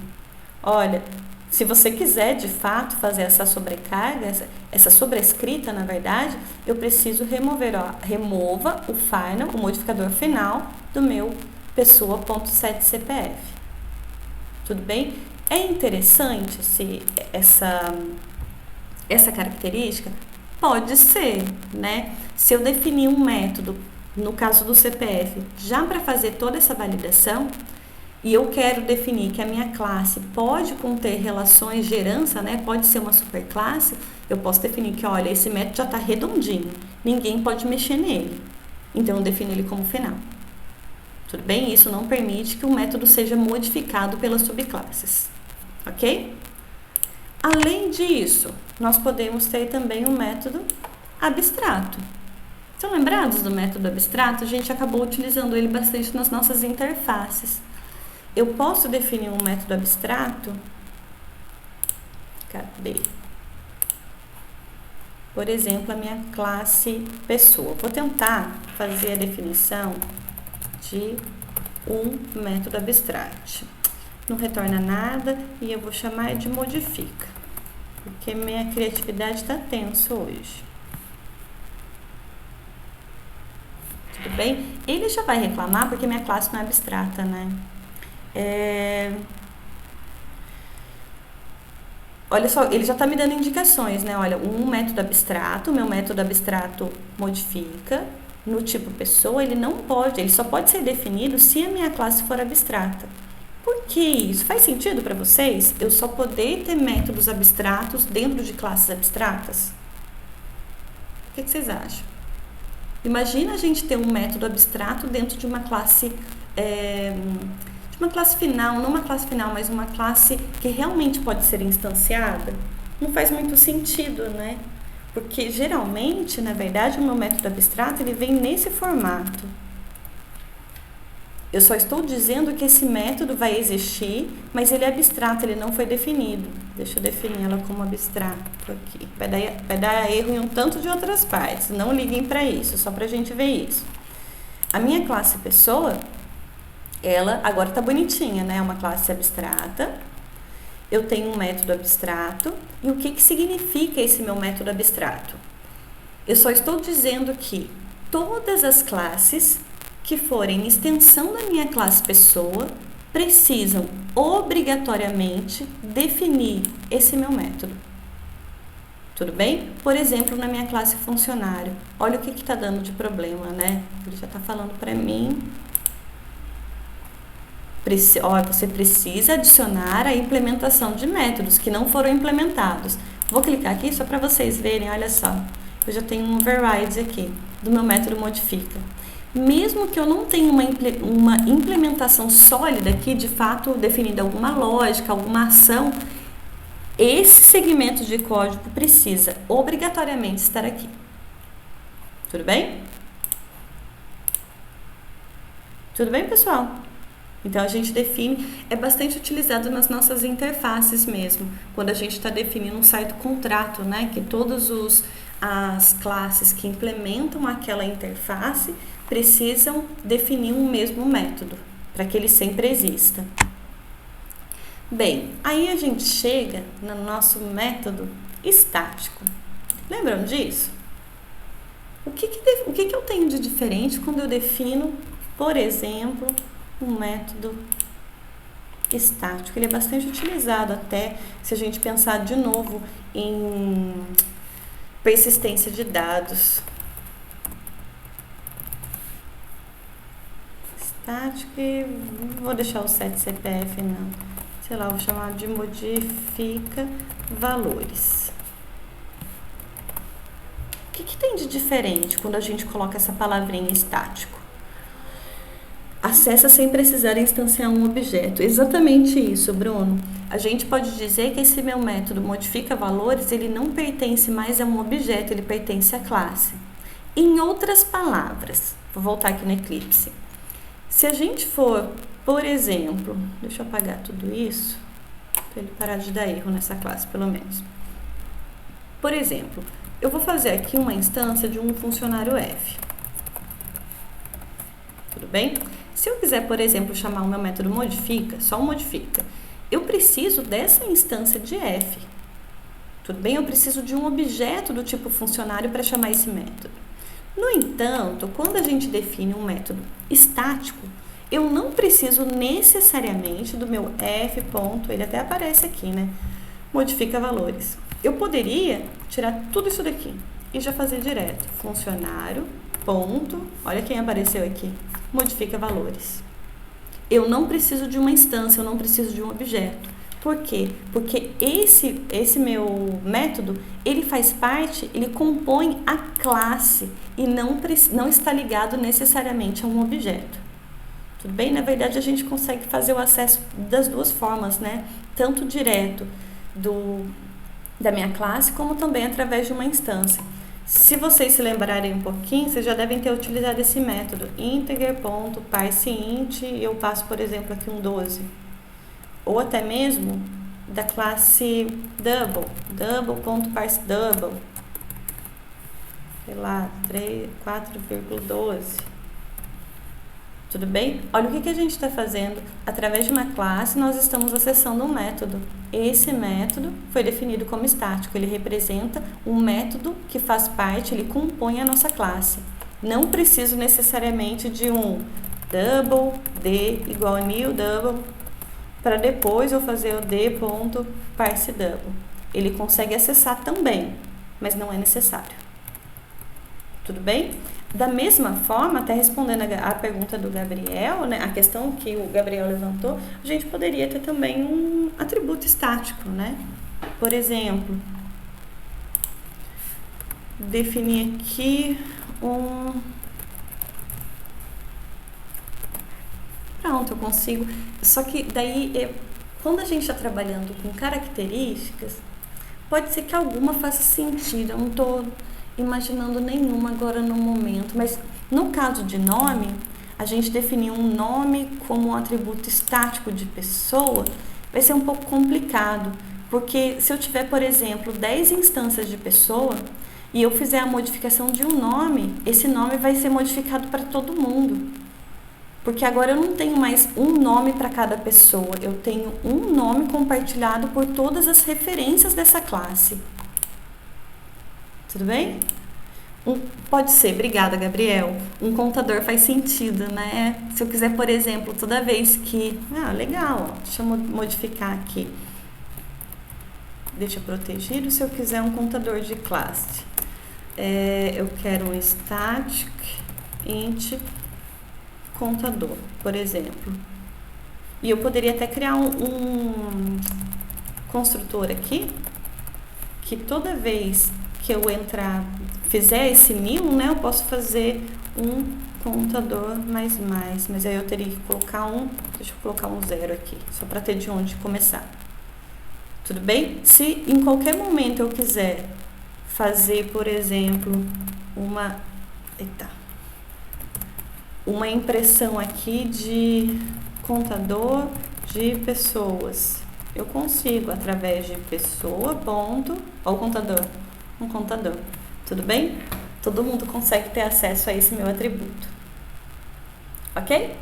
Speaker 1: Olha, se você quiser de fato fazer essa sobrecarga, essa sobrescrita, na verdade, eu preciso remova o final, o modificador final do meu pessoa.setCPF. Tudo bem? É interessante se essa característica? Pode ser, né? Se eu definir um método, no caso do CPF, já para fazer toda essa validação, e eu quero definir que a minha classe pode conter relações de herança, né? Pode ser uma superclasse, eu posso definir que, olha, esse método já está redondinho, ninguém pode mexer nele. Então, eu defino ele como final. Tudo bem? Isso não permite que o método seja modificado pelas subclasses. Ok? Além disso, nós podemos ter também um método abstrato. Estão lembrados do método abstrato? A gente acabou utilizando ele bastante nas nossas interfaces. Eu posso definir um método abstrato? Cadê? por exemplo, a minha classe pessoa. Vou tentar fazer a definição de um método abstract. Não retorna nada e eu vou chamar de modifica, porque minha criatividade está tensa hoje. Tudo bem? Ele já vai reclamar porque minha classe não é abstrata, né? Olha só, ele já está me dando indicações, né? Olha, um método abstrato, meu método abstrato modifica, no tipo pessoa, ele só pode ser definido se a minha classe for abstrata. Por que isso? Faz sentido para vocês? Eu só poder ter métodos abstratos dentro de classes abstratas? O que vocês acham? Imagina a gente ter um método abstrato dentro de uma classe final, não uma classe final, mas uma classe que realmente pode ser instanciada. Não faz muito sentido, né? Porque geralmente, na verdade, o meu método abstrato ele vem nesse formato. Eu só estou dizendo que esse método vai existir, mas ele é abstrato, ele não foi definido. Deixa eu definir ela como abstrato aqui. Vai dar erro em um tanto de outras partes, não liguem para isso, só para a gente ver isso. A minha classe pessoa, ela agora está bonitinha, né? É uma classe abstrata. Eu tenho um método abstrato. E o que significa esse meu método abstrato? Eu só estou dizendo que todas as classes que forem extensão da minha classe pessoa precisam obrigatoriamente definir esse meu método. Tudo bem? Por exemplo, na minha classe funcionário. Olha o que está dando de problema, né? Ele já está falando para mim. Você precisa adicionar a implementação de métodos que não foram implementados. Vou clicar aqui só para vocês verem, olha só. Eu já tenho um override aqui do meu método modifica. Mesmo que eu não tenha uma implementação sólida aqui, de fato, definida alguma lógica, alguma ação, esse segmento de código precisa obrigatoriamente estar aqui. Tudo bem? Tudo bem, pessoal? Então, a gente define, é bastante utilizado nas nossas interfaces mesmo, quando a gente está definindo um certo contrato, né? Que todas as classes que implementam aquela interface precisam definir um mesmo método, para que ele sempre exista. Bem, aí a gente chega no nosso método estático. Lembram disso? O que eu tenho de diferente quando eu defino, por exemplo, um método estático? Ele é bastante utilizado até se a gente pensar de novo em persistência de dados. Estático, e vou deixar o set CPF não. Sei lá, vou chamar de modifica valores. O que tem de diferente quando a gente coloca essa palavrinha estático? Acessa sem precisar instanciar um objeto. Exatamente isso, Bruno. A gente pode dizer que esse meu método modifica valores, ele não pertence mais a um objeto, ele pertence à classe. Em outras palavras, vou voltar aqui no Eclipse. Se a gente for, por exemplo, deixa eu apagar tudo isso, para ele parar de dar erro nessa classe, pelo menos. Por exemplo, eu vou fazer aqui uma instância de um funcionário F. Tudo bem? Se eu quiser, por exemplo, chamar o meu método modifica, só o modifica, eu preciso dessa instância de F. Tudo bem? Eu preciso de um objeto do tipo funcionário para chamar esse método. No entanto, quando a gente define um método estático, eu não preciso necessariamente do meu F ponto, ele até aparece aqui, né? Modifica valores. Eu poderia tirar tudo isso daqui e já fazer direto. Funcionário, ponto, olha quem apareceu aqui, modifica valores. Eu não preciso de uma instância, eu não preciso de um objeto. Por quê? Porque esse meu método, ele faz parte, ele compõe a classe e não está ligado necessariamente a um objeto. Tudo bem? Na verdade, a gente consegue fazer o acesso das duas formas, né? Tanto direto da minha classe, como também através de uma instância. Se vocês se lembrarem um pouquinho, vocês já devem ter utilizado esse método, integer.parseInt, eu passo, por exemplo, aqui um 12. Ou até mesmo da classe double.parseDouble. sei lá, 4,12. Tudo bem? Olha o que a gente está fazendo. Através de uma classe, nós estamos acessando um método. Esse método foi definido como estático. Ele representa um método que faz parte, ele compõe a nossa classe. Não preciso necessariamente de um double, d igual a new double, para depois eu fazer o d.parse double. Ele consegue acessar também, mas não é necessário. Tudo bem? Da mesma forma, até respondendo a pergunta do Gabriel, né, a questão que o Gabriel levantou, a gente poderia ter também um atributo estático, né? Por exemplo, definir aqui Pronto, eu consigo. Só que daí, quando a gente está trabalhando com características, pode ser que alguma faça sentido. Eu não estou imaginando nenhuma agora no momento, mas no caso de nome, a gente definir um nome como um atributo estático de pessoa vai ser um pouco complicado, porque se eu tiver, por exemplo, 10 instâncias de pessoa e eu fizer a modificação de um nome, esse nome vai ser modificado para todo mundo, porque agora eu não tenho mais um nome para cada pessoa, eu tenho um nome compartilhado por todas as referências dessa classe. Tudo bem? Pode ser, obrigada, Gabriel. Um contador faz sentido, né? Se eu quiser, por exemplo, toda vez que... legal, ó, deixa eu modificar aqui. Deixa protegido. Se eu quiser um contador de classe, eu quero um static int contador, por exemplo. E eu poderia até criar um construtor aqui, que toda vez que eu fizer esse new, né, eu posso fazer um contador mais, mas aí eu teria que colocar deixa eu colocar um 0 aqui, só para ter de onde começar. Tudo bem? Se em qualquer momento eu quiser fazer, por exemplo, uma impressão aqui de contador de pessoas, eu consigo através de pessoa, ponto, ó, o contador, um contador. Tudo bem? Todo mundo consegue ter acesso a esse meu atributo. Ok?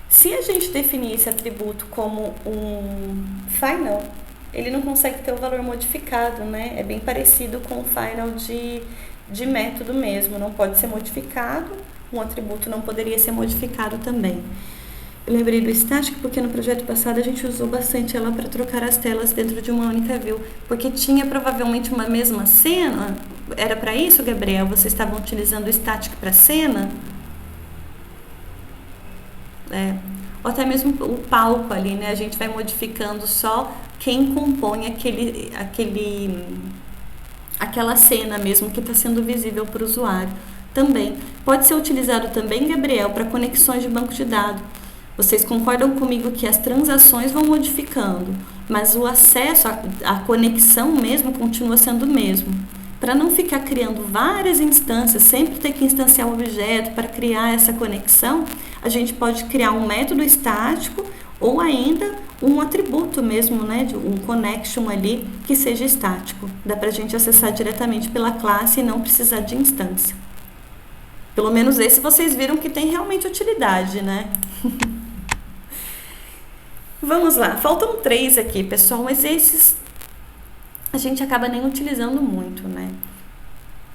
Speaker 1: Se a gente definir esse atributo como um final, ele não consegue ter o valor modificado, né? É bem parecido com o final de método mesmo. Não pode ser modificado, um atributo não poderia ser modificado também. Eu lembrei do estático porque no projeto passado a gente usou bastante ela para trocar as telas dentro de uma única view, porque tinha provavelmente uma mesma cena. Era para isso, Gabriel? Vocês estavam utilizando o static para cena? Ou até mesmo o palco ali, né? A gente vai modificando só quem compõe aquela cena mesmo que está sendo visível para o usuário. Também pode ser utilizado também, Gabriel, para conexões de banco de dados. Vocês concordam comigo que as transações vão modificando, mas o acesso, a conexão mesmo continua sendo o mesmo. Para não ficar criando várias instâncias, sempre ter que instanciar o objeto para criar essa conexão, a gente pode criar um método estático ou ainda um atributo mesmo, né, de um connection ali que seja estático. Dá para a gente acessar diretamente pela classe e não precisar de instância. Pelo menos esse vocês viram que tem realmente utilidade, né? Vamos lá, faltam 3 aqui, pessoal, mas esses a gente acaba nem utilizando muito, né?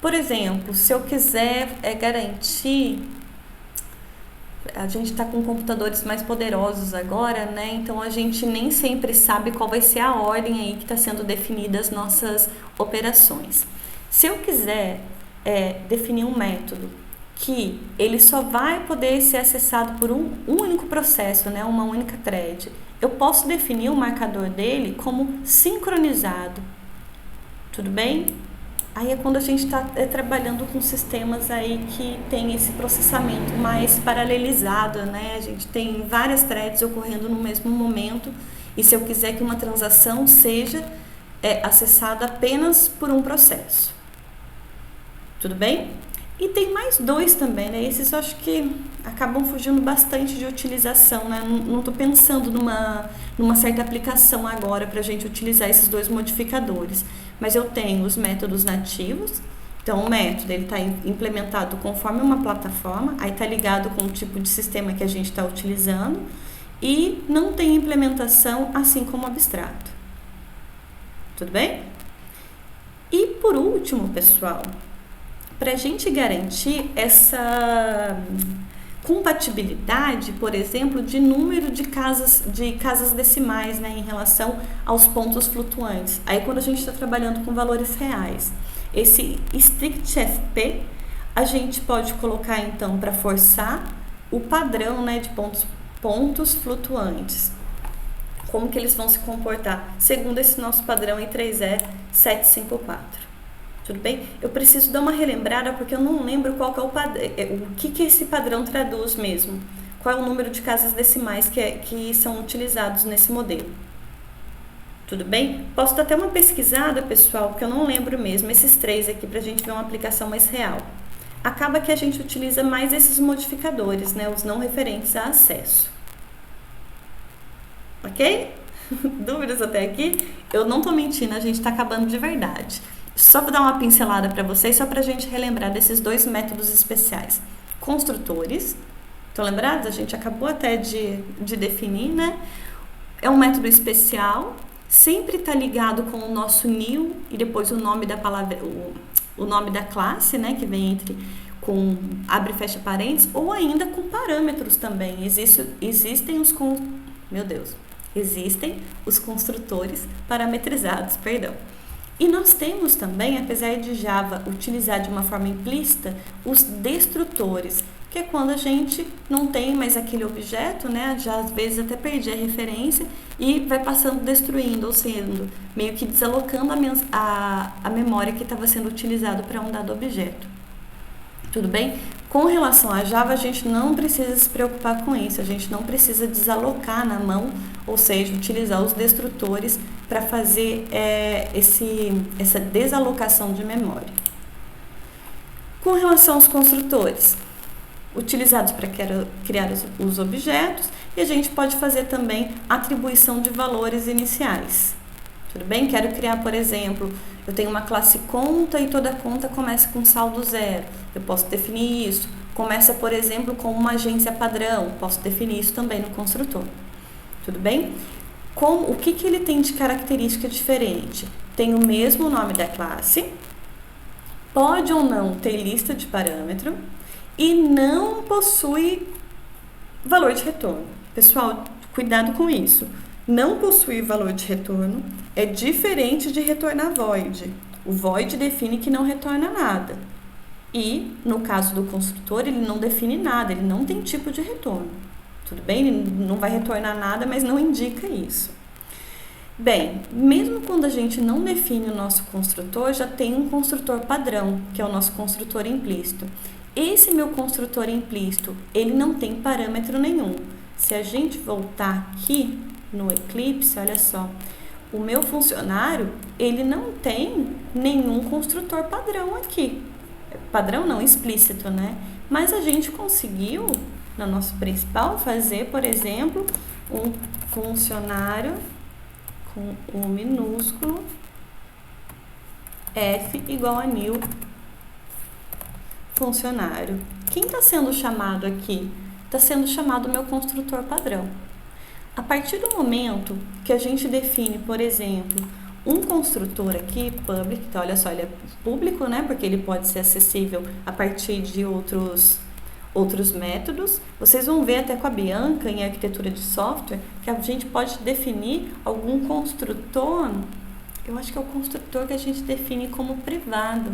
Speaker 1: Por exemplo, se eu quiser garantir, a gente está com computadores mais poderosos agora, né? Então a gente nem sempre sabe qual vai ser a ordem aí que está sendo definida as nossas operações. Se eu quiser definir um método que ele só vai poder ser acessado por um único processo, né? Uma única thread, eu posso definir o marcador dele como sincronizado. Tudo bem? Aí é quando a gente está trabalhando com sistemas aí que tem esse processamento mais paralelizado, né? A gente tem várias threads ocorrendo no mesmo momento e se eu quiser que uma transação seja acessada apenas por um processo. Tudo bem? E tem mais 2 também, né? Esses eu acho que acabam fugindo bastante de utilização, né? Não estou pensando numa certa aplicação agora para a gente utilizar esses 2 modificadores. Mas eu tenho os métodos nativos. Então, o método ele está implementado conforme uma plataforma, aí está ligado com o tipo de sistema que a gente está utilizando e não tem implementação assim como abstrato. Tudo bem? E por último, pessoal, para a gente garantir essa compatibilidade, por exemplo, de número de casas decimais, né, em relação aos pontos flutuantes. Aí quando a gente está trabalhando com valores reais, esse strict-FP a gente pode colocar então para forçar o padrão, né, de pontos flutuantes. Como que eles vão se comportar segundo esse nosso padrão I3E754. Tudo bem? Eu preciso dar uma relembrada porque eu não lembro qual que é o padrão, o que esse padrão traduz mesmo. Qual é o número de casas decimais que são utilizados nesse modelo. Tudo bem? Posso dar até uma pesquisada, pessoal, porque eu não lembro mesmo esses três aqui para a gente ver uma aplicação mais real. Acaba que a gente utiliza mais esses modificadores, né, os não referentes a acesso. Ok? Dúvidas até aqui? Eu não tô mentindo, a gente tá acabando de verdade. Só vou dar uma pincelada para vocês, só pra gente relembrar desses dois métodos especiais. Construtores, estão lembrados? A gente acabou até de definir, né? É um método especial, sempre tá ligado com o nosso new e depois o nome da palavra, o nome da classe, né? Que vem com abre e fecha parênteses, ou ainda com parâmetros também. Existem os construtores parametrizados, perdão. E nós temos também, apesar de Java utilizar de uma forma implícita, os destrutores, que é quando a gente não tem mais aquele objeto, né? Já às vezes até perdi a referência e vai passando destruindo, ou sendo meio que desalocando a memória que estava sendo utilizada para um dado objeto. Tudo bem? Com relação a Java, a gente não precisa se preocupar com isso, a gente não precisa desalocar na mão, ou seja, utilizar os destrutores para fazer essa desalocação de memória. Com relação aos construtores, utilizados para criar os objetos, e a gente pode fazer também atribuição de valores iniciais. Tudo bem? Quero criar, por exemplo, eu tenho uma classe conta e toda conta começa com saldo zero. Eu posso definir isso. Começa, por exemplo, com uma agência padrão. Posso definir isso também no construtor. Tudo bem? O que ele tem de característica diferente? Tem o mesmo nome da classe, pode ou não ter lista de parâmetro e não possui valor de retorno. Pessoal, cuidado com isso. Não possui valor de retorno é diferente de retornar void. O void define que não retorna nada. E, no caso do construtor, ele não define nada, ele não tem tipo de retorno. Tudo bem? Ele não vai retornar nada, mas não indica isso. Bem, mesmo quando a gente não define o nosso construtor, já tem um construtor padrão, que é o nosso construtor implícito. Esse meu construtor implícito, ele não tem parâmetro nenhum. Se a gente voltar aqui no Eclipse, olha só, o meu funcionário, ele não tem nenhum construtor padrão aqui. Padrão não, explícito, né? Mas a gente conseguiu, no nosso principal, fazer, por exemplo, um funcionário com um minúsculo F igual a new funcionário. Quem está sendo chamado aqui? Está sendo chamado o meu construtor padrão. A partir do momento que a gente define, por exemplo, um construtor aqui, public, então olha só, ele é público, né? Porque ele pode ser acessível a partir de outros métodos. Vocês vão ver até com a Bianca em arquitetura de software que a gente pode definir algum construtor. Eu acho que é o construtor que a gente define como privado.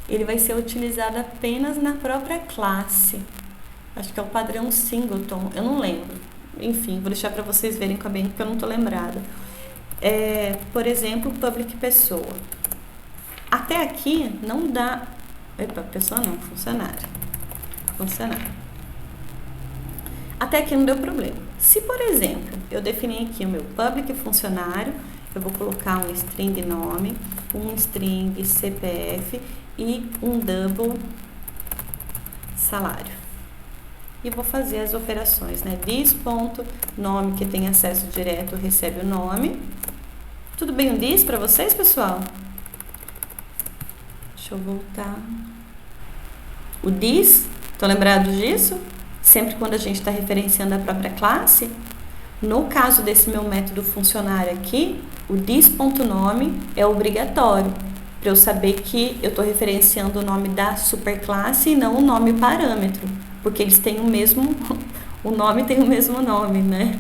Speaker 1: Ele vai ser utilizado apenas na própria classe. Acho que é o padrão singleton, eu não lembro. Enfim, vou deixar para vocês verem com a Bianca porque eu não estou lembrada. Por exemplo, public pessoa. Até aqui não dá... Epa, pessoa não, funcionário. Até aqui não deu problema. Se, por exemplo, eu definir aqui o meu public funcionário, eu vou colocar um string nome, um string CPF e um double salário. E vou fazer as operações, né? This.nome, que tem acesso direto, recebe o nome. Tudo bem um this para vocês, pessoal? Deixa Deixa eu voltar. O this, estão lembrados disso? Sempre quando a gente está referenciando a própria classe. No caso desse meu método funcionário aqui, o this.nome é obrigatório, para eu saber que eu estou referenciando o nome da superclasse e não o nome parâmetro, porque eles têm o mesmo, o nome tem o mesmo nome, né?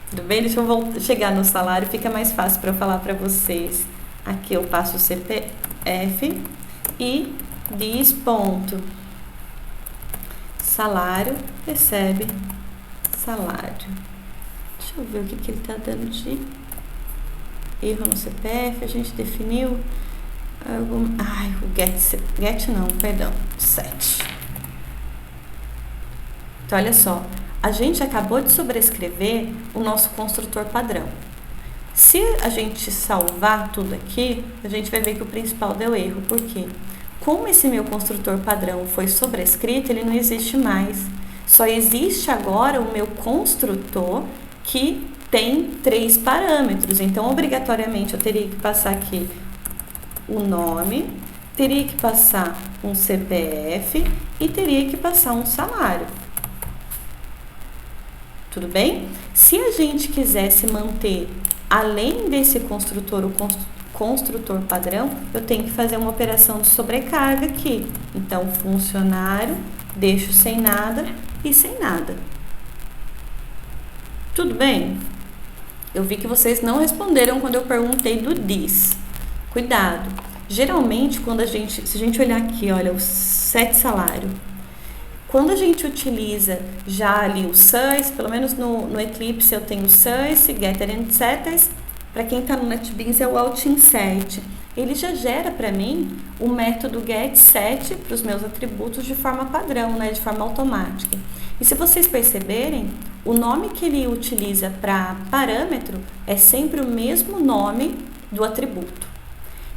Speaker 1: Tudo bem? Deixa eu chegar no salário, fica mais fácil para eu falar para vocês. Aqui eu passo o CPF e this ponto. Salário, recebe salário. Deixa eu ver o que ele está dando de erro no CPF. A gente definiu o get não, perdão, set. Então, olha só, a gente acabou de sobrescrever o nosso construtor padrão. Se a gente salvar tudo aqui, a gente vai ver que o principal deu erro. Por quê? Como esse meu construtor padrão foi sobrescrito, ele não existe mais. Só existe agora o meu construtor que tem 3 parâmetros. Então, obrigatoriamente, eu teria que passar aqui o nome, teria que passar um CPF e teria que passar um salário. Tudo bem? Se a gente quisesse manter, além desse construtor, o construtor padrão, eu tenho que fazer uma operação de sobrecarga aqui. Então, funcionário, deixo sem nada e sem nada. Tudo bem? Eu vi que vocês não responderam quando eu perguntei do this. Cuidado. Geralmente, se a gente olhar aqui, olha, o set salário. Quando a gente utiliza já ali o source, pelo menos no Eclipse eu tenho source, getter and setters. Para quem está no NetBeans é o altinsert. Ele já gera para mim o método getSet para os meus atributos de forma padrão, né, de forma automática. E se vocês perceberem, o nome que ele utiliza para parâmetro é sempre o mesmo nome do atributo.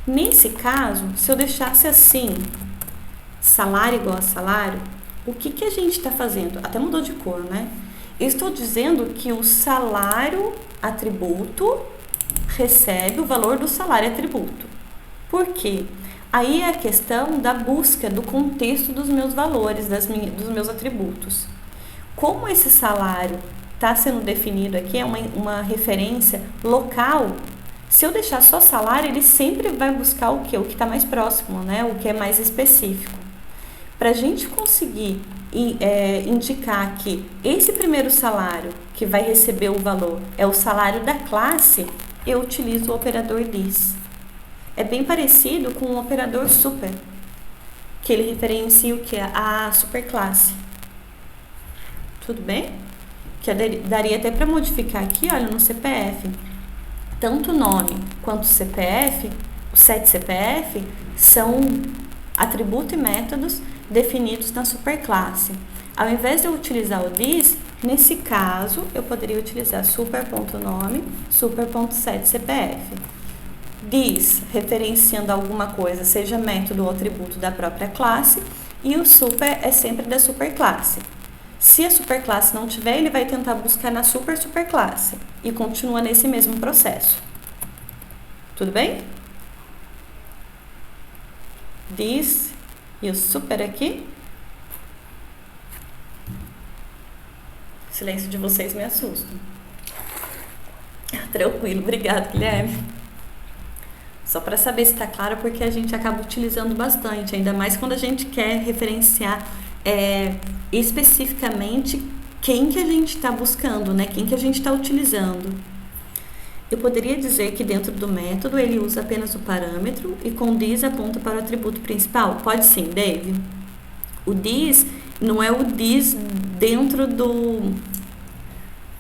Speaker 1: Nesse caso, se eu deixasse assim, salário igual a salário, o que a gente está fazendo? Até mudou de cor, né? Eu estou dizendo que o salário atributo recebe o valor do salário atributo. Por quê? Aí é a questão da busca do contexto dos meus valores, dos meus atributos. Como esse salário está sendo definido aqui, é uma referência local, se eu deixar só salário, ele sempre vai buscar o quê? O que está mais próximo, né? O que é mais específico. Para a gente conseguir indicar que esse primeiro salário que vai receber o valor é o salário da classe, eu utilizo o operador this. É bem parecido com o operador super, que ele referencia o que? A superclasse. Tudo bem? Que daria até para modificar aqui, olha, no CPF. Tanto o nome quanto o CPF, o set CPF, são atributo e métodos definidos na superclasse. Ao invés de eu utilizar o this, nesse caso, eu poderia utilizar super.nome, super.setCPF. This, referenciando alguma coisa, seja método ou atributo da própria classe, e o super é sempre da superclasse. Se a superclasse não tiver, ele vai tentar buscar na superclasse e continua nesse mesmo processo. Tudo bem? This e o super aqui. O silêncio de vocês me assusta. Tranquilo, obrigada, Guilherme. Só para saber se está claro, porque a gente acaba utilizando bastante, ainda mais quando a gente quer referenciar especificamente quem que a gente está buscando, né? Quem que a gente está utilizando. Eu poderia dizer que dentro do método ele usa apenas o parâmetro e com this aponta para o atributo principal? Pode sim, Dave. O this não é o this dentro do...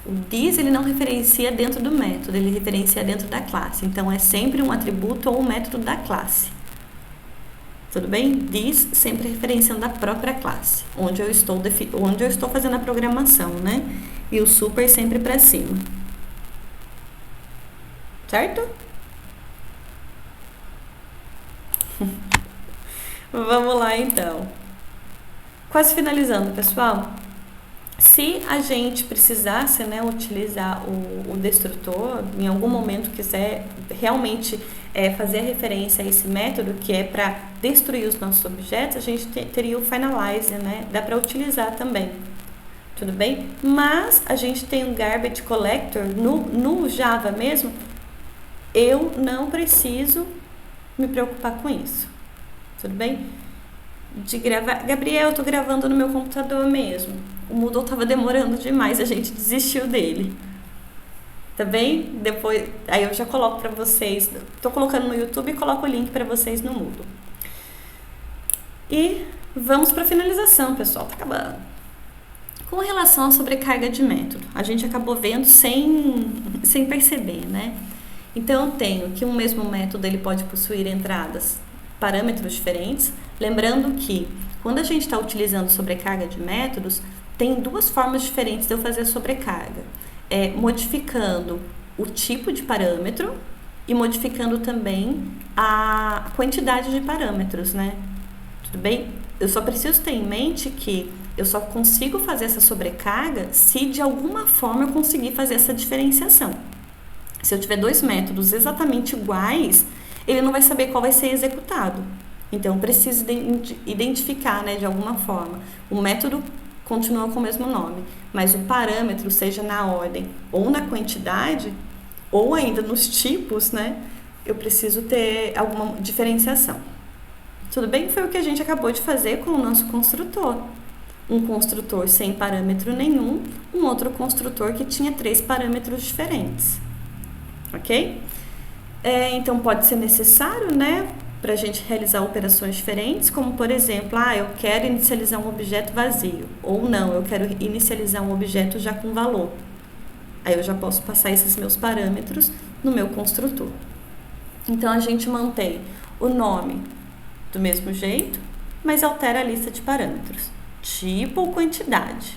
Speaker 1: O this ele não referencia dentro do método, ele referencia dentro da classe. Então é sempre um atributo ou um método da classe. Tudo bem? This sempre referenciando a própria classe, onde eu estou fazendo a programação, né? E o super sempre para cima. Certo? Vamos lá então. Quase finalizando, pessoal. Se a gente precisasse, né, utilizar o destrutor, em algum momento quiser realmente fazer a referência a esse método, que é para destruir os nossos objetos, a gente teria o finalizer, né? Dá para utilizar também, tudo bem? Mas a gente tem um garbage collector no Java mesmo, eu não preciso me preocupar com isso, tudo bem? De gravar, Gabriel, eu tô gravando no meu computador mesmo. O Moodle tava demorando demais, a gente desistiu dele. Tá bem? Depois, aí eu já coloco para vocês. Tô colocando no YouTube e coloco o link para vocês no Moodle. E vamos para finalização, pessoal, tá acabando. Com relação à sobrecarga de método, a gente acabou vendo sem perceber, né? Então eu tenho que um mesmo método ele pode possuir entradas, parâmetros diferentes, lembrando que quando a gente está utilizando sobrecarga de métodos, tem duas formas diferentes de eu fazer a sobrecarga. Modificando o tipo de parâmetro e modificando também a quantidade de parâmetros, né? Tudo bem? Eu só preciso ter em mente que eu só consigo fazer essa sobrecarga se de alguma forma eu conseguir fazer essa diferenciação. Se eu tiver dois métodos exatamente iguais, ele não vai saber qual vai ser executado. Então, eu preciso identificar, né, de alguma forma. O método continua com o mesmo nome, mas o parâmetro, seja na ordem ou na quantidade, ou ainda nos tipos, né, eu preciso ter alguma diferenciação. Tudo bem? Foi o que a gente acabou de fazer com o nosso construtor. Um construtor sem parâmetro nenhum, um outro construtor que tinha 3 parâmetros diferentes. Ok? Então, pode ser necessário, né, para a gente realizar operações diferentes, como, por exemplo, eu quero inicializar um objeto vazio, ou não, eu quero inicializar um objeto já com valor. Aí eu já posso passar esses meus parâmetros no meu construtor. Então, a gente mantém o nome do mesmo jeito, mas altera a lista de parâmetros, tipo ou quantidade.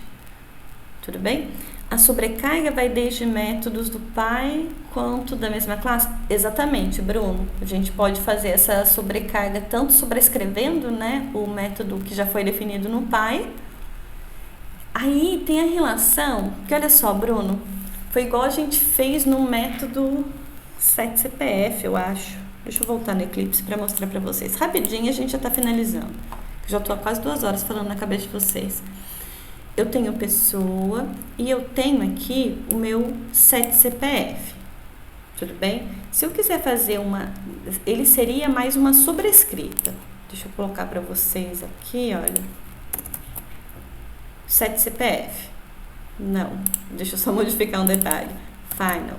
Speaker 1: Tudo bem? A sobrecarga vai desde métodos do pai quanto da mesma classe? Exatamente, Bruno. A gente pode fazer essa sobrecarga tanto sobrescrevendo, né, o método que já foi definido no pai. Aí tem a relação, que olha só, Bruno, foi igual a gente fez no método setCPF, eu acho. Deixa eu voltar no Eclipse para mostrar para vocês. Rapidinho a gente já está finalizando. Já estou há quase 2 horas falando na cabeça de vocês. Eu tenho pessoa e eu tenho aqui o meu setCPF. Tudo bem? Se eu quiser fazer ele seria mais uma sobrescrita. Deixa eu colocar para vocês aqui, olha. setCPF. Não, deixa eu só modificar um detalhe. Final.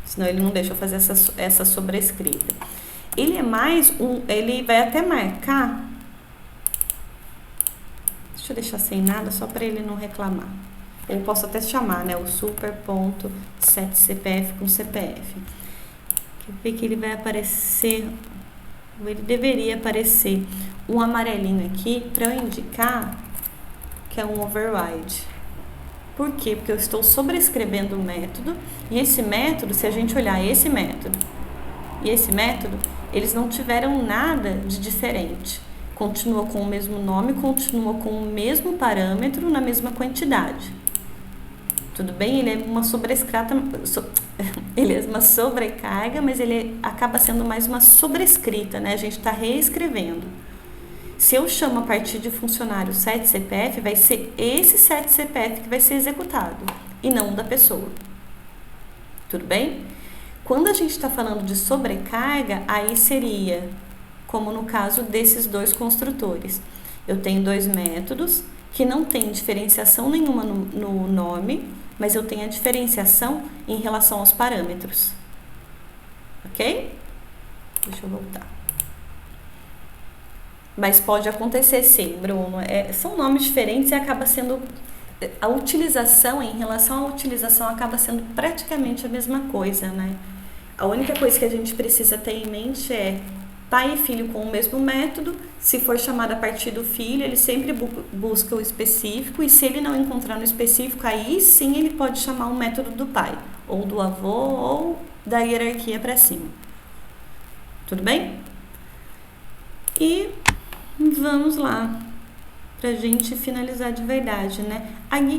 Speaker 1: Senão ele não deixa eu fazer essa sobrescrita. Ele é mais ele vai até marcar. Deixa eu deixar sem nada, só para ele não reclamar. Ou posso até chamar, né, o super.setCPF com CPF. Quer ver que ele vai aparecer, ele deveria aparecer um amarelinho aqui para eu indicar que é um override. Por quê? Porque eu estou sobrescrevendo o método, e esse método, se a gente olhar esse método e esse método, eles não tiveram nada de diferente. Continua com o mesmo nome, continua com o mesmo parâmetro na mesma quantidade. Tudo bem? Ele é uma ele é uma sobrecarga, mas ele acaba sendo mais uma sobrescrita, né? A gente está reescrevendo. Se eu chamo a partir de funcionário setCPF, vai ser esse setCPF que vai ser executado, e não da pessoa. Tudo bem? Quando a gente está falando de sobrecarga, aí seria como no caso desses 2 construtores. Eu tenho 2 métodos que não tem diferenciação nenhuma no nome, mas eu tenho a diferenciação em relação aos parâmetros. Ok? Deixa eu voltar. Mas pode acontecer sim, Bruno. São nomes diferentes e acaba sendo... A utilização, em relação à utilização, acaba sendo praticamente a mesma coisa, né? A única coisa que a gente precisa ter em mente é pai e filho com o mesmo método. Se for chamado a partir do filho, ele sempre busca o específico, e se ele não encontrar no específico, aí sim ele pode chamar o método do pai, ou do avô, ou da hierarquia para cima. Tudo bem? E vamos lá pra gente finalizar de verdade, né?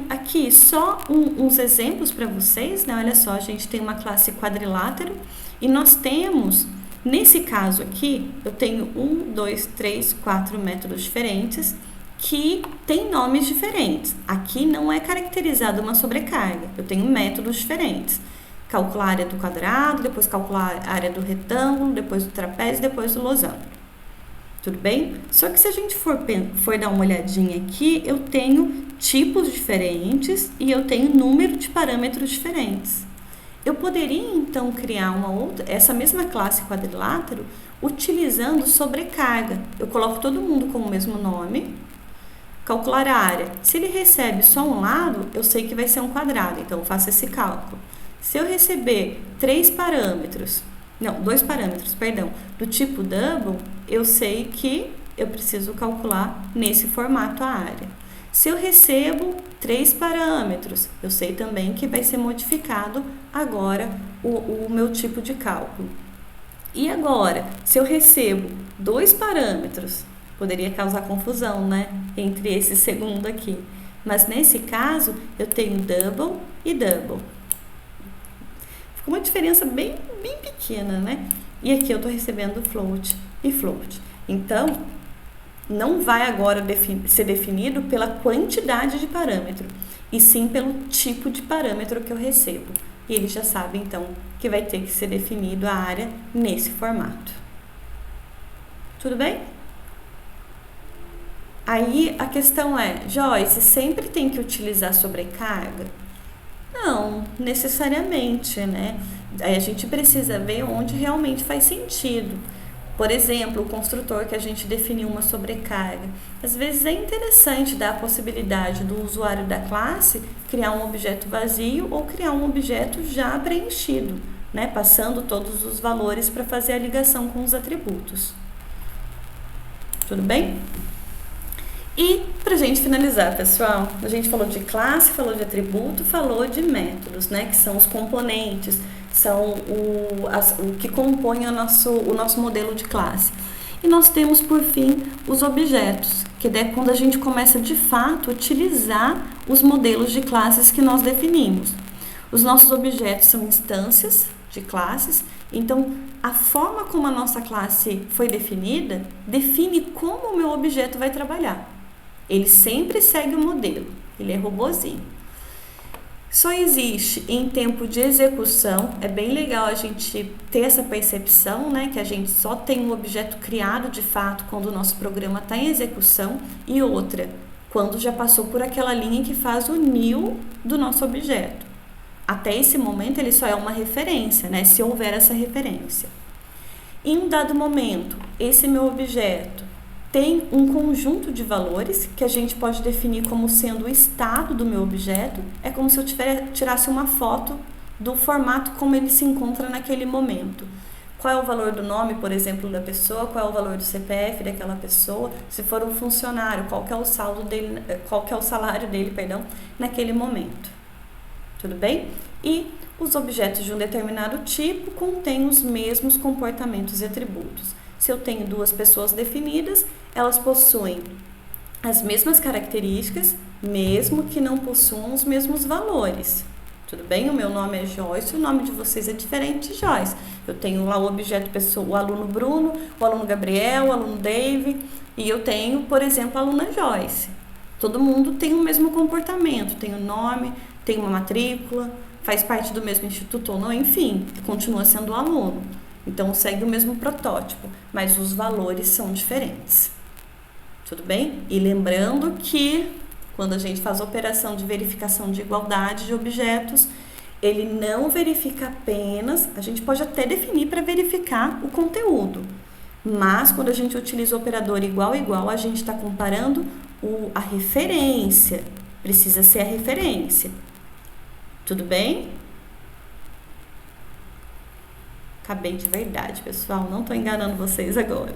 Speaker 1: Aqui só uns exemplos para vocês, né? Olha só, a gente tem uma classe quadrilátero e nós temos, nesse caso aqui, eu tenho 1, 2, 3, 4 métodos diferentes que têm nomes diferentes. Aqui não é caracterizada uma sobrecarga, eu tenho métodos diferentes. Calcular a área do quadrado, depois calcular a área do retângulo, depois do trapézio, depois do losango. Tudo bem? Só que se a gente for dar uma olhadinha aqui, eu tenho tipos diferentes e eu tenho número de parâmetros diferentes. Eu poderia, então, criar essa mesma classe quadrilátero utilizando sobrecarga. Eu coloco todo mundo com o mesmo nome, calcular a área. Se ele recebe só um lado, eu sei que vai ser um quadrado, então eu faço esse cálculo. Se eu receber 2 parâmetros, do tipo double, eu sei que eu preciso calcular nesse formato a área. Se eu recebo 3 parâmetros, eu sei também que vai ser modificado agora o meu tipo de cálculo. E agora, se eu recebo 2 parâmetros, poderia causar confusão, né? Entre esse segundo aqui. Mas nesse caso, eu tenho double e double. Uma diferença bem pequena, né? E aqui eu estou recebendo float e float. Então, não vai agora ser definido pela quantidade de parâmetro, e sim pelo tipo de parâmetro que eu recebo. E ele já sabe, então, que vai ter que ser definido a área nesse formato. Tudo bem? Aí a questão é, Joyce, sempre tem que utilizar sobrecarga? Não, necessariamente, né? Aí a gente precisa ver onde realmente faz sentido. Por exemplo, o construtor que a gente definiu uma sobrecarga. Às vezes é interessante dar a possibilidade do usuário da classe criar um objeto vazio ou criar um objeto já preenchido, né? Passando todos os valores para fazer a ligação com os atributos. Tudo bem? E pra gente finalizar, pessoal, a gente falou de classe, falou de atributo, falou de métodos, né? Que são os componentes, são o que compõe o nosso modelo de classe. E nós temos, por fim, os objetos, que é quando a gente começa de fato a utilizar os modelos de classes que nós definimos. Os nossos objetos são instâncias de classes, então a forma como a nossa classe foi definida define como o meu objeto vai trabalhar. Ele sempre segue o modelo, ele é robozinho. Só existe em tempo de execução, é bem legal a gente ter essa percepção, né, que a gente só tem um objeto criado de fato quando o nosso programa está em execução, e outra, quando já passou por aquela linha que faz o new do nosso objeto. Até esse momento ele só é uma referência, né, se houver essa referência. Em um dado momento, esse meu objeto tem um conjunto de valores que a gente pode definir como sendo o estado do meu objeto. É como se eu tirasse uma foto do formato como ele se encontra naquele momento. Qual é o valor do nome, por exemplo, da pessoa, qual é o valor do CPF daquela pessoa, se for um funcionário, qual que é o saldo dele, qual que é o salário dele, naquele momento. Tudo bem? E os objetos de um determinado tipo contêm os mesmos comportamentos e atributos. Se eu tenho 2 pessoas definidas, elas possuem as mesmas características, mesmo que não possuam os mesmos valores. Tudo bem? O meu nome é Joyce, o nome de vocês é diferente de Joyce. Eu tenho lá o objeto pessoa, o aluno Bruno, o aluno Gabriel, o aluno Dave, e eu tenho, por exemplo, a aluna Joyce. Todo mundo tem o mesmo comportamento, tem o nome, tem uma matrícula, faz parte do mesmo instituto ou não, enfim, continua sendo aluno. Então, segue o mesmo protótipo, mas os valores são diferentes. Tudo bem? E lembrando que, quando a gente faz a operação de verificação de igualdade de objetos, ele não verifica apenas, a gente pode até definir para verificar o conteúdo, mas quando a gente utiliza o operador igual, a gente está comparando a referência, precisa ser a referência. Tudo bem? Acabei de verdade, pessoal. Não estou enganando vocês agora.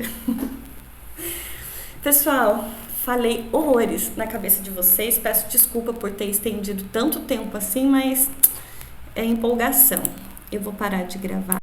Speaker 1: Pessoal, falei horrores na cabeça de vocês. Peço desculpa por ter estendido tanto tempo assim, mas é empolgação. Eu vou parar de gravar.